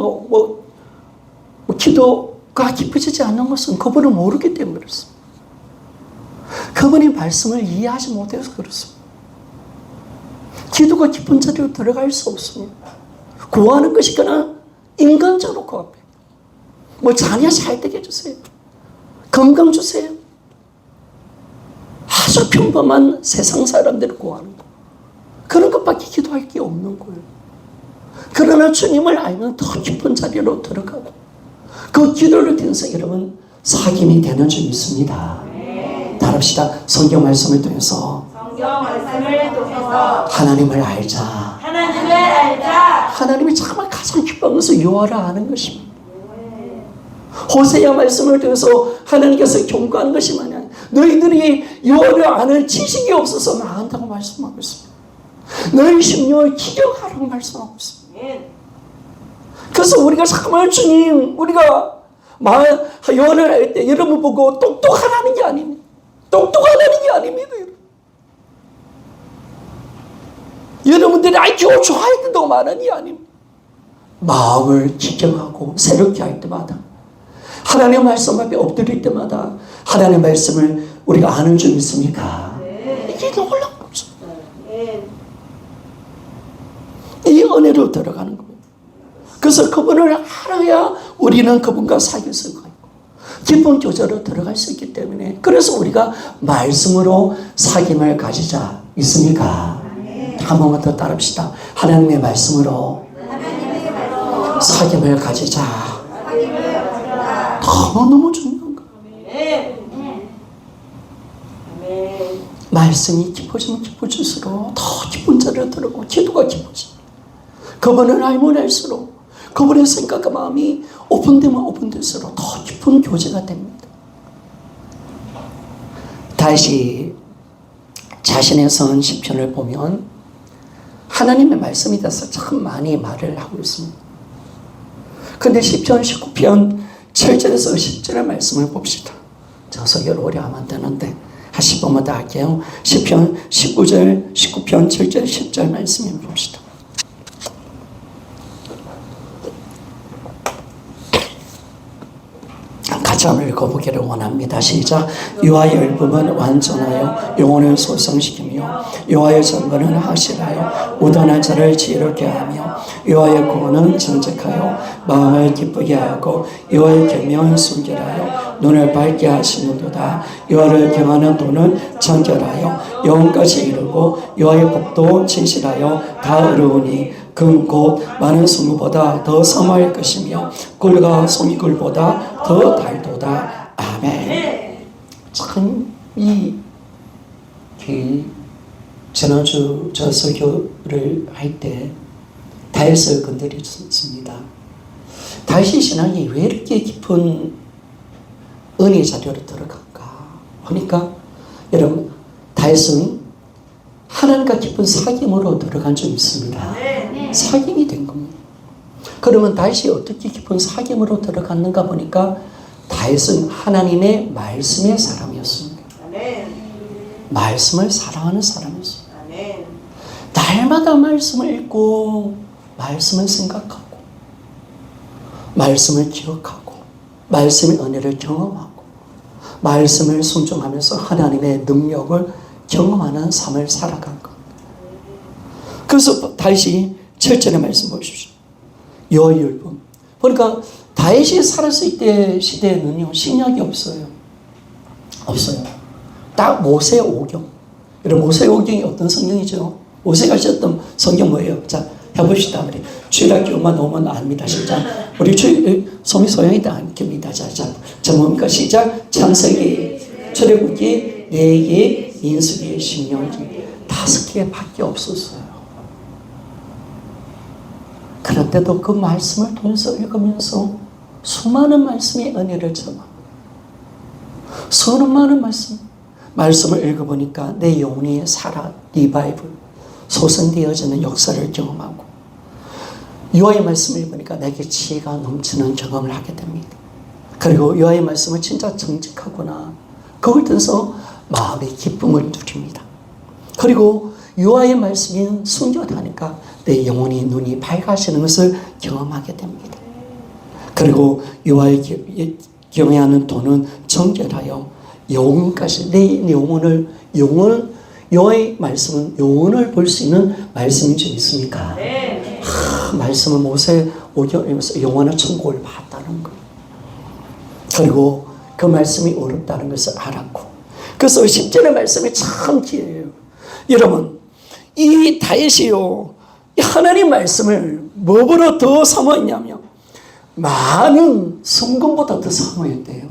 A: 기도가 깊어지지 않는 것은 그분을 모르기 때문에 그렇습니다. 그분의 말씀을 이해하지 못해서 그렇습니다. 기도가 깊은 자리로 들어갈 수 없습니다. 구하는 것이 그냥 인간적으로 구합니다. 자녀 잘 되게 해주세요. 건강 주세요. 아주 평범한 세상 사람들을 구하는 거. 그런 것밖에 기도할 게 없는 거예요. 그러나 주님을 알면 더 깊은 자리로 들어가고 그 기도를 통해서 여러분 사귐이 되는 줄 믿습니다. 따릅시다. 성경 말씀을 통해서 하나님을 알자. 하나님이 정말 가장 기뻐하는 것은 여호와를 아는 것입니다. 호세아 말씀을 통해서 하나님께서 경고하는 것이 뭐냐? 너희들이 여호와를 아는 지식이 없어서 나간다고 말씀하고 있습니다. 너희 심령을 기억하라고 말씀하고 있습니다. 그래서 우리가 정말 주님, 우리가 여호와를 알 때 여러분 보고 똑똑하다는 게 아닙니다. 똑똑하다는 게 아닙니다. 여러분들이 IQ가 좋아야 된다고 말하는 게 아닙니다. 마음을 기경하고 새롭게 할 때마다, 하나님의 말씀 앞에 엎드릴 때마다 하나님의 말씀을 우리가 아는 줄 믿습니까? 이게 놀라운 거죠. 이 은혜로 들어가는 겁니다. 그래서 그분을 알아야 우리는 그분과 사귈 수가 있고 깊은 교제로 들어갈 수 있기 때문에, 그래서 우리가 말씀으로 사귐을 가지자. 있습니까? 한 번만 더 따릅시다. 하나님의 말씀으로 사귐을 가지자. 너무너무 중요한 거예요. 말씀이 깊어지면 깊어질수록 더 깊은 자리로 들어가고 기도가 깊어집니다. 그분을 알면 알수록 그분의 생각과 마음이 오픈되면 오픈될수록 더 깊은 교제가 됩니다. 다시 자신의 선 시편을 보면 하나님의 말씀에 대해서 참 많이 말을 하고 있습니다. 그런데 시편 19편 7절에서 10절의 말씀을 봅시다. 저 설교를 오래 하면 안 되는데 한 10번만 더 할게요. 시편 19편 7절 10절 말씀을 봅시다. 같이 한번 읽어보기를 원합니다. 시작. 여호와의 율법은 완전하여 영혼을 소성시키며 여호와의 전거는 확실하여 우둔한 자를 지혜롭게 하며 여호와의 구원은 정직하여 마음을 기쁘게 하고 여호와의 계명은 순결하여 눈을 밝게 하시는도다. 여호와를 경하는 도는 정결하여 영혼까지 이르고 여호와의 법도 진실하여 다 이루으니 금곧 많은 순금보다 더 선할 것이며 꿀과 소미꿀보다 더 달도다. 아멘. 참이 지난주 저 설교를 할 때 다윗을 건드렸습니다. 다윗의 신앙이 왜 이렇게 깊은 은혜 자료로 들어갈까 보니까 여러분 다윗은 하나님과 깊은 사귐으로 들어간 적이 있습니다. 사귐이 된 겁니다. 그러면 다윗이 어떻게 깊은 사귐으로 들어갔는가 보니까 다윗은 하나님의 말씀의 사람이었습니다. 말씀을 사랑하는 사람이었습니다. 날마다 말씀을 읽고 말씀을 생각하고 말씀을 기억하고 말씀의 은혜를 경험하고 말씀을 순종하면서 하나님의 능력을 경험하는 삶을 살아간 것. 그래서 다윗이 7절의 말씀 보십시오. 여호와의 율법. 그러니까 다윗이 살았을 때 시대에는요 신약이 없어요. 없어요. 딱 모세오경. 여러분 모세오경이 어떤 성경이죠? 모세가 썼던 성경 뭐예요? 자 해봅시다. 우리 주일학교만 오면 압니다. 시작. 우리 소미 소영이다 않습니다. 자 뭡니까? 시작. 창세기, 출애굽기, 레위기, 민수기, 신명기 5개밖에 없었어요. 그런데도 그 말씀을 통해서 읽으면서 수많은 말씀의 은혜를 전합니다. 수많은 말씀을 읽어보니까 내 영혼이 살아 리바이블 소생되어지는 역사를 경험하고 여호와의 말씀을 읽으니까 내게 지혜가 넘치는 경험을 하게 됩니다. 그리고 여호와의 말씀을 진짜 정직하구나 그걸 통해서 마음의 기쁨을 누립니다. 그리고 여호와의 말씀이 순결하니까 내 영혼이 눈이 밝아지는 것을 경험하게 됩니다. 그리고 여호와의 경외하는 도는 정결하여 영혼까지 내 영혼을 여호와의 말씀은 영혼을 볼 수 있는 말씀인 줄 믿습니까? 말씀은 모세 오경에서 영원한 천국을 봤다는 것. 그리고 그 말씀이 어렵다는 것을 알았고. 그래서 10절의 말씀이 참 귀해요. 여러분 이 다윗이요 하나님 말씀을 뭐보다 더 사모했냐면 많은 성금보다 더 사모했대요.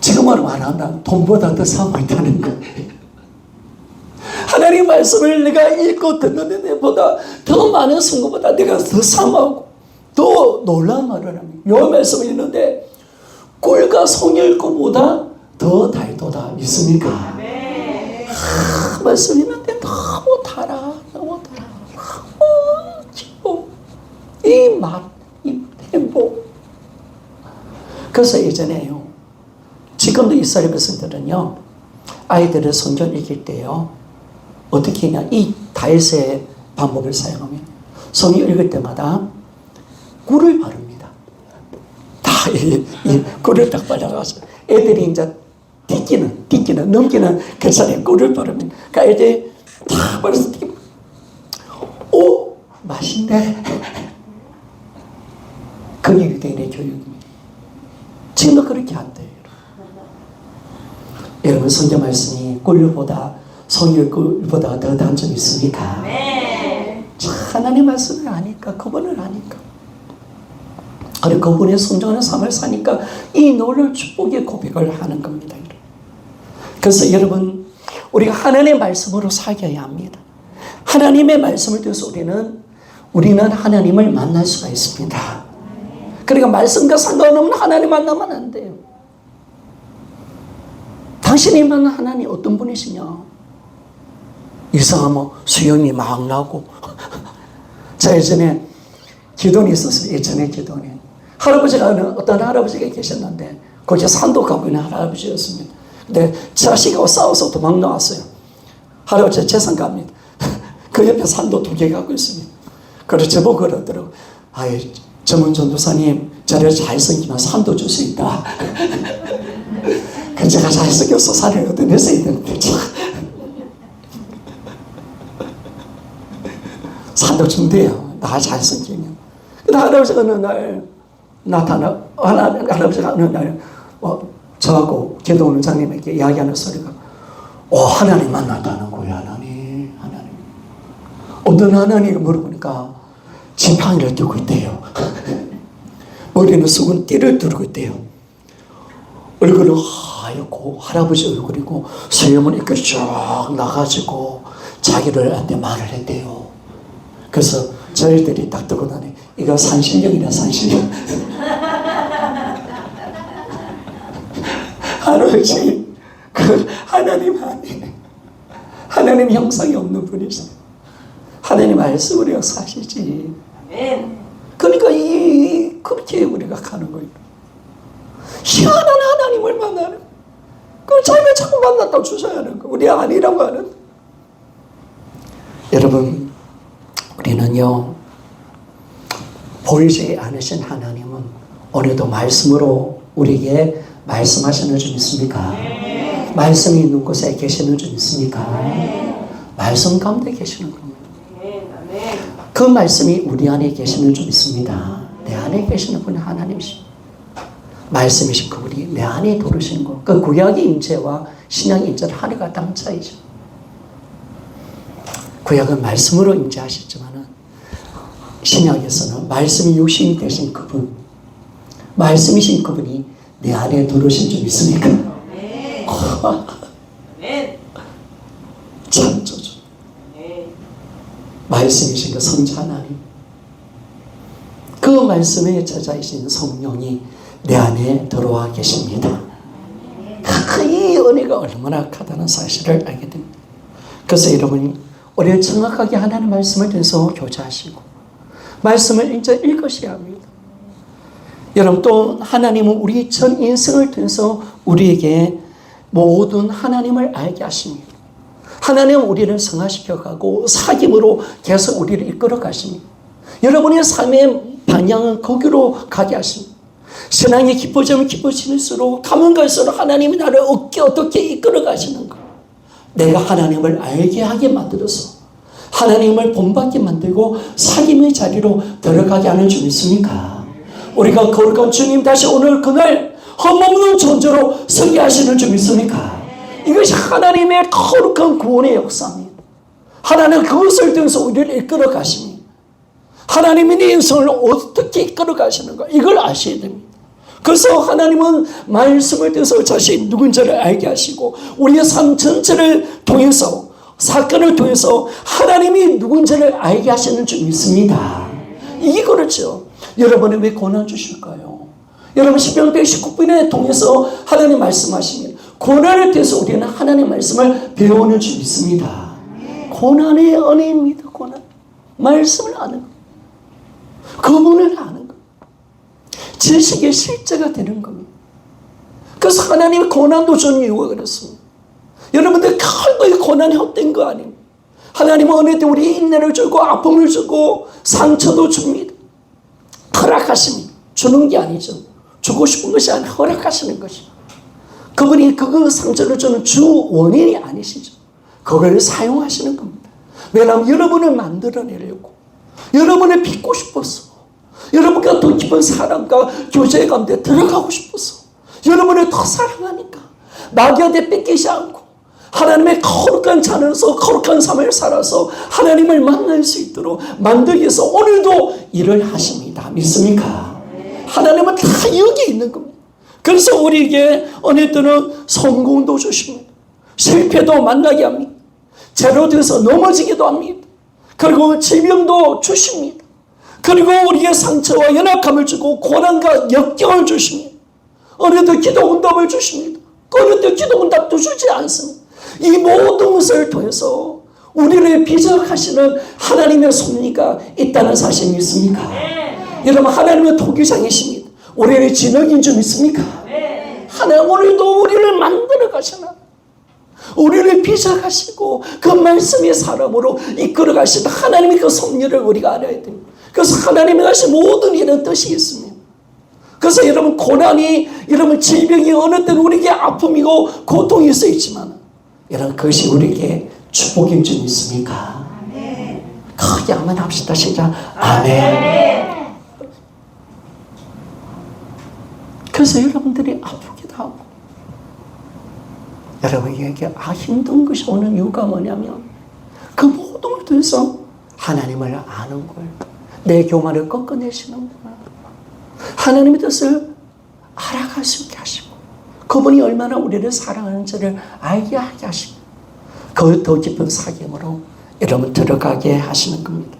A: 지금으로 말한다면 돈보다 더 사모했다는 거예요. 하나님 말씀을 내가 읽고 듣는 데보다 더 많은 성금보다 내가 더 사모하고 더 놀라운 말을 합니다. 이 말씀을 읽는데 꿀과 송열꿀보다 더 달도다. 믿습니까? 말씀 읽는데 너무 달아. 너무 달아. 너무 기뻐. 이 맛, 이 행복. 그래서 예전에요. 지금도 이스라엘 백성들은요. 아이들을 성경 읽을 때요. 어떻게 하냐. 이 다윗의 방법을 사용하면 성경 읽을 때마다 꿀을 바릅니다. 다 이 꿀을 딱 발라가지고 애들이 이제 띠끼는 넘기는 그 자리에 꿀을 바릅니다. 그러니까 애들이 다 발라서 띠끼면 오 맛있네. 그게 유대인의 교육입니다. 지금도 그렇게 안 돼요. 여러분 성경 말씀이 꿀보다 성령꿀보다 더 단 점 있습니까? 네. 하나님 말씀을 아니까 그분을 아니까 그리고 그분의 순종하는 삶을 사니까 이 놀라운 축복의 고백을 하는 겁니다. 그래서 여러분 우리가 하나님의 말씀으로 사귀어야 합니다. 하나님의 말씀을 통해서 우리는 하나님을 만날 수가 있습니다. 그러니까 말씀과 상관없는 하나님 만나면 안 돼요. 당신이 만난 하나님 어떤 분이시냐? 이상하면 수영이 막 나고. 자, 예전에 기도원이 있었어요. 예전에 기도원이. 어떤 할아버지가 계셨는데, 거기 산도 가고 있는 할아버지였습니다. 근데 자식하고 싸워서 도망 나왔어요. 할아버지 재산 갑니다. 그 옆에 산도 2개 갖고 있습니다. 그래서 저보고 그러더라고요. 아이, 정은 전도사님, 저를 잘 섬기면 산도 줄 수 있다. 그 제가 잘 섬겨서 산을 얻어냈어야 되는데, 산도 준대요. 나 잘 섬기면. 근데 할아버지가 어느 날 할아버지가 어느 날 저하고 기도원 장님에게 이야기하는 소리가 하나님 만났다는 거야. 하나님. 어떤 하나님을 물어보니까 지팡이를 들고 있대요. 머리는 쑥은 띠를 들고 있대요. 얼굴은 하얗고 할아버지 얼굴이고 수염은 이렇게 쫙 나가지고 자기를 한테 말을 했대요. 그래서 저희들이 딱 듣고 나니 이거 산신령이라 산신령. 할아버지 그 하나님 아니에요. 하나님 형상이 없는 분이세요. 하나님 말씀으로 역사하시지. 그러니까 그렇게 우리가 가는 거예요. 희한한 하나님을 만나는. 그걸 자기가 자꾸 만났다고 주장하는 거. 우리 아니라고 하는. 여러분, 우리는요, 보이지 않으신 하나님은 오늘도 말씀으로 우리에게 말씀하시는 줄 믿습니까? 말씀이 있는 곳에 계시는 줄 믿습니까? 말씀 가운데 계시는 겁니다. 그 말씀이 우리 안에 계시는 줄 믿습니다. 내 안에 계시는 분이 하나님이십니다. 말씀이신 그분이 내 안에 들어오시는 것. 그 구약의 임재와 신약의 임재는 하늘과 땅 차이죠. 구약은 말씀으로 임재하셨지만은 신약에서는 말씀이 육신이 되신 그분, 말씀이신 그분이 내 안에 들어오신 줄 믿습니까? 창조주. 말씀이신 그 성자 하나님. 그 말씀의 저자이신 성령이 내 안에 들어와 계십니다. 이 은혜가 얼마나 크다는 사실을 알게 됩니다. 그래서 여러분이 우리를 정확하게 하나님의 말씀을 통해서 교제하시고 말씀을 이제 읽으셔야 합니다. 여러분 또 하나님은 우리 전 인생을 통해서 우리에게 모든 하나님을 알게 하십니다. 하나님은 우리를 성화시켜가고 사귐으로 계속 우리를 이끌어 가십니다. 여러분의 삶의 방향은 거기로 가게 하십니다. 신앙이 깊어지면 깊어질수록 가면 갈수록 하나님이 나를 어떻게 이끌어 가시는가. 내가 하나님을 알게 하게 만들어서 하나님을 본받게 만들고 사귐의 자리로 들어가게 하는 줄 믿습니까? 우리가 거룩한 주님 다시 오늘 그날 흠없는 존재로 서게 하시는 줄 믿습니까? 이것이 하나님의 거룩한 구원의 역사입니다. 하나님은 그것을 통해서 우리를 이끌어 가십니다. 하나님이 네 인생을 어떻게 이끌어 가시는가 이걸 아셔야 됩니다. 그래서 하나님은 말씀을 통해서 자신이 누군지를 알게 하시고 우리의 삶 전체를 통해서 사건을 통해서 하나님이 누군지를 알게 하시는 줄 믿습니다. 이게 그렇죠. 여러분이 왜 고난 주실까요? 여러분 시편 119편에 통해서 하나님 말씀하시면 고난을 통해서 우리는 하나님 말씀을 배우는 줄 믿습니다. 고난의 은혜입니다. 고난. 말씀을 아는 것. 그분을 아는 것. 지식의 실제가 되는 겁니다. 그래서 하나님의 고난도 주는 이유가 그렇습니다. 여러분들 칼도의 고난이 헛된 거 아닙니다. 하나님은 어느 때 우리 인내를 주고 아픔을 주고 상처도 줍니다. 허락하십니다. 주는 게 아니죠. 주고 싶은 것이 아니라 허락하시는 것이죠. 그분이 그 상처를 주는 주 원인이 아니시죠. 그걸 사용하시는 겁니다. 왜냐하면 여러분을 만들어내려고 여러분을 빚고 싶어서 여러분과 더 깊은 사랑과 교제 가운데 들어가고 싶어서 여러분을 더 사랑하니까 낙엽에 뺏기지 않고 하나님의 거룩한 자녀로서 거룩한 삶을 살아서 하나님을 만날 수 있도록 만들기 위해서 오늘도 일을 하십니다. 믿습니까? 하나님은 다 여기 있는 겁니다. 그래서 우리에게 어느 때는 성공도 주십니다. 실패도 만나게 합니다. 죄로 돼서 넘어지기도 합니다. 그리고 질병도 주십니다. 그리고 우리의 상처와 연약함을 주고 고난과 역경을 주십니다. 어느 때 기도 응답을 주십니다. 어느 때 기도 응답도 주지 않습니다. 이 모든 것을 통해서 우리를 비적하시는 하나님의 섭리가 있다는 사실 믿습니까? 여러분 하나님의 토기장이십니다. 우리를 진흙인 줄 믿습니까? 하나님 오늘도 우리를 만들어 가시나 우리를 비적하시고 그 말씀의 사람으로 이끌어 가시는 하나님의 그 섭리를 우리가 알아야 됩니다. 그래서 하나님이 하신 모든 일은 뜻이 있습니다. 그래서 여러분 고난이 여러분 질병이 어느 때는 우리에게 아픔이고 고통이 있어 있지만 여러분 그것이 우리에게 축복인 줄 믿습니까? 크게 한번 합시다. 시작. 아멘. 그래서 여러분들이 아프기도 힘들기도 하고. 여러분에게 힘든 것이 오는 이유가 뭐냐면 그 모든 걸 통해서 하나님을 아는 거예요. 내 교만을 꺾어내시는 거예요. 하나님의 뜻을 알아갈 수 있게 하시고 그분이 얼마나 우리를 사랑하는지를 알게 하게 하시고 그 더 깊은 사귐으로 여러분 들어가게 하시는 겁니다.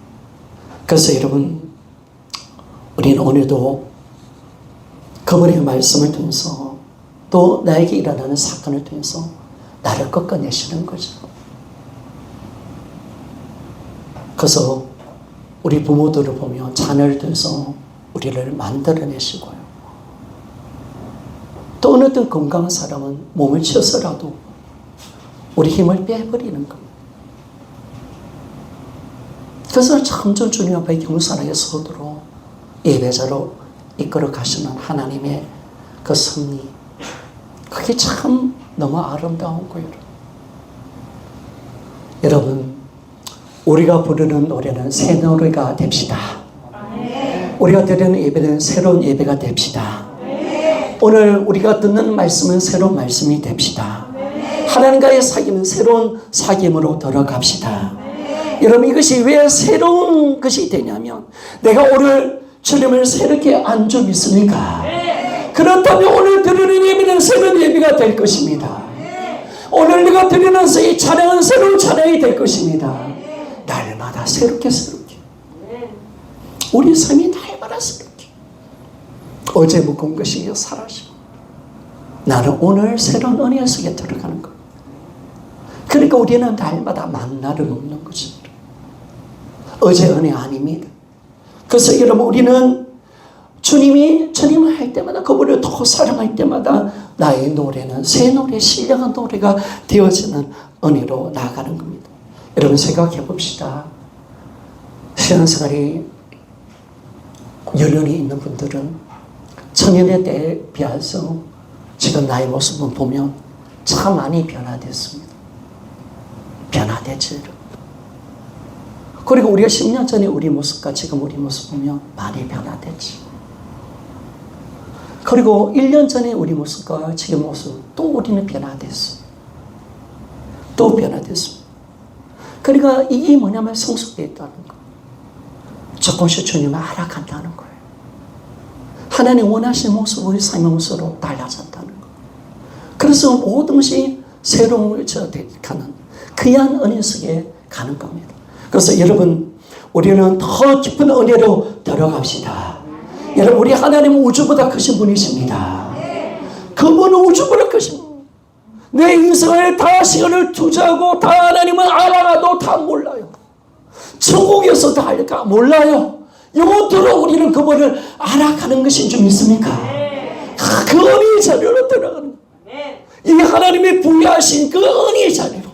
A: 그래서 여러분 우리는 오늘도 그분의 말씀을 통해서 또 나에게 일어나는 사건을 통해서 나를 꺾어내시는 거죠. 그래서 우리 부모들을 보면 자녀를 통해서 우리를 만들어내시고요. 또 어느 때 건강한 사람은 몸을 치어서라도 우리 힘을 빼버리는 겁니다. 그래서 참전 주님 앞에 경건하게 서도록 예배자로 이끌어 가시는 하나님의 그 섭리, 그게 참 너무 아름다운 거예요. 여러분, 우리가 부르는 노래는 새 노래가 됩시다. 우리가 드리는 예배는 새로운 예배가 됩시다. 오늘 우리가 듣는 말씀은 새로운 말씀이 됩시다. 하나님과의 사귐은 새로운 사귐으로 들어갑시다. 여러분, 이것이 왜 새로운 것이 되냐면 내가 오늘 주님을 새롭게 안 좀 믿습니까? 그렇다면 오늘 드리는 예배는 새로운 예배가 될 것입니다. 오늘 내가 드리는 이 찬양은 새로운 찬양이 될 것입니다. 날마다 새롭게 우리 삶이 날마다 새롭게 어제 묵은 것이 사라지고 나는 오늘 새로운 은혜 속에 들어가는 것. 그러니까 우리는 날마다 만나를 먹는 것입니다. 어제 은혜 아닙니다. 그래서 여러분 우리는 주님을 할 때마다 그분을 더 사랑할 때마다 나의 노래는 새 노래, 신령한 노래가 되어지는 은혜로 나아가는 겁니다. 여러분 생각해 봅시다. 신앙생활이 연륜이 있는 분들은 청년의 때에 비해서 지금 나의 모습을 보면 참 많이 변화됐습니다. 변화됐지. 그리고 우리가 10년 전에 우리 모습과 지금 우리 모습 보면 많이 변화됐지. 그리고 1년 전에 우리 모습과 지금 모습 또 우리는 변화됐어. 또 변화됐습니다. 그러니까 이게 뭐냐면 성숙되어 있다는 거. 조금씩 주님을 알아간다는 거예요. 하나님 원하시는 모습, 우리 삶의 모습으로 달라졌다는 거. 그래서 모든 것이 새로운 가는 귀한 은혜 속에 가는 겁니다. 그래서 여러분, 우리는 더 깊은 은혜로 들어갑시다. 여러분, 우리 하나님은 우주보다 크신 분이십니다. 그분은 우주보다 크신 분. 내 인생을 다 시간을 투자하고 다 하나님을 알아가도 다 몰라요. 천국에서 다 알까 몰라요. 영원토록 우리는 그분을 알아가는 것인 줄 믿습니까? 그 은혜의 자리로 들어가는 거예요. 이 하나님의 부여하신 그 은혜의 자리로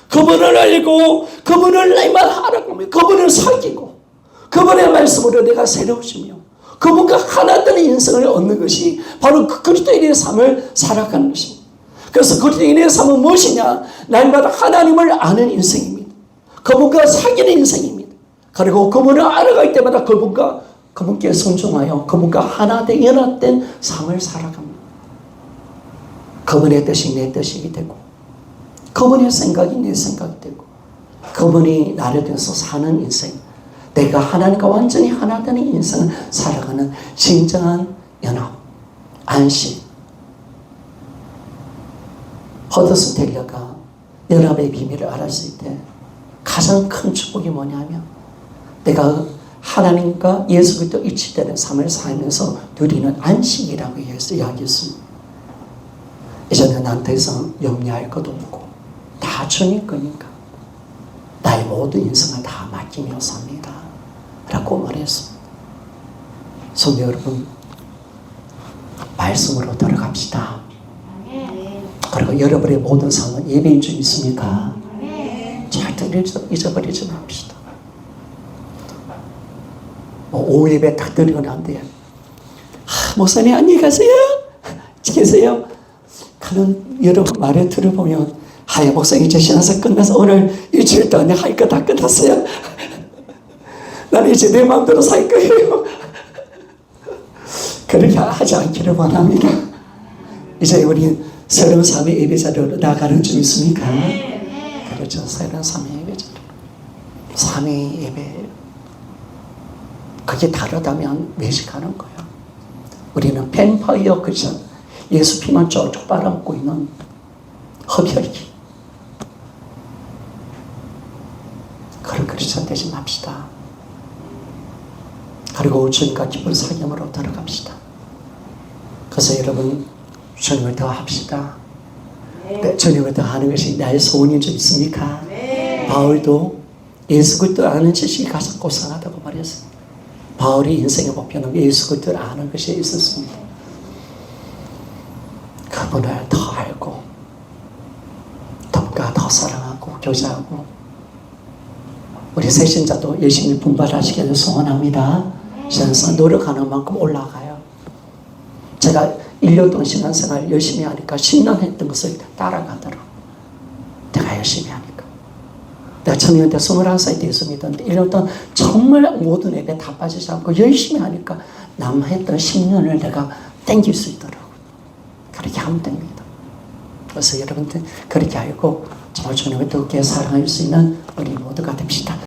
A: 그분을 알고 그분을 날마다 알아가며 그분을 사귀고 그분의 말씀으로 내가 새로워지며 그분과 하나 되는 인생을 얻는 것이 바로 그 그리스도인의 삶을 살아가는 것입니다. 그래서 그리스도인의 삶은 무엇이냐? 날마다 하나님을 아는 인생입니다. 그분과 사귀는 인생입니다. 그리고 그분을 알아갈 때마다 그분께 순종하여 그분과 하나 된 연합된 삶을 살아갑니다. 그분의 뜻이 내 뜻이 되고 그분의 생각이 내 생각이 되고 그분이 나를 위해서 사는 인생, 내가 하나님과 완전히 하나 되는 인생을 살아가는 진정한 연합, 안식. 허드슨 텔러가 연합의 비밀을 알았을 때 가장 큰 축복이 뭐냐면 내가 하나님과 예수 그리스도 일치되는 삶을 살면서 누리는 안식이라고 이야기했습니다. 이제는 난 더 이상 염려할 것도 없고 다 주님 거니까 나의 모든 인생을 다 맡기며 삽니다 라고 말했습니다. 성도 여러분, 말씀으로 들어갑시다. 그리고 여러분의 모든 삶은 예배인 줄 믿습니까? 절대 잊어버리지 맙시다. 오후 예배 딱 드리고 난 뒤에 목사님 안녕히 가세요. 계세요. 하는 여러분 말을 들어보면 목사님 이제 신앙생 끝나서 오늘 일주일 동안 할 거 다 끝났어요. 나는 이제 내 마음대로 살 거예요. 그렇게 하지 않기를 원합니다. 이제 우리 새로운 삶의 예배자로 나가는 중 있습니까?
B: 네.
A: 그렇죠. 새로운 삶의 예배자로. 삶의 예배. 그게 다르다면 외식하는 거예요. 우리는 뱀파이어 크리스천, 예수 피만 쫄쫄 빨아먹고 있는 흡혈귀. 그런 크리스천 되지 맙시다. 그리고 주님과 깊은 사귐으로 들어갑시다. 그래서 여러분, 주님을 더 합시다. 네, 주님을 더 하는 것이 나의 소원인 줄 믿습니까?
B: 네.
A: 바울도 예수 그리스도를 아는 지식이 가장 고상하다고 말했어요. 바울이 인생의 목표는 예수 그리스도를 아는 것에 있었습니다. 그분을 더 알고 더욱더 더 사랑하고 교제하고 우리 새신자도 열심히 분발하시기를 소원합니다. 신앙생활 노력하는 만큼 올라가요. 제가 1년 동안 신앙생활 열심히 하니까 10년 했던 것을 따라가더라고요. 내가 열심히 하니까. 내가 청년 때 21살 때 예수 믿었는데 1년 동안 정말 모든 애에 다 빠지지 않고 열심히 하니까 남했던 10년을 내가 땡길 수 있더라고요. 그렇게 하면 됩니다. 그래서 여러분들 그렇게 알고 정말 주님을 더욱더 사랑할 수 있는 우리 모두가 됩시다.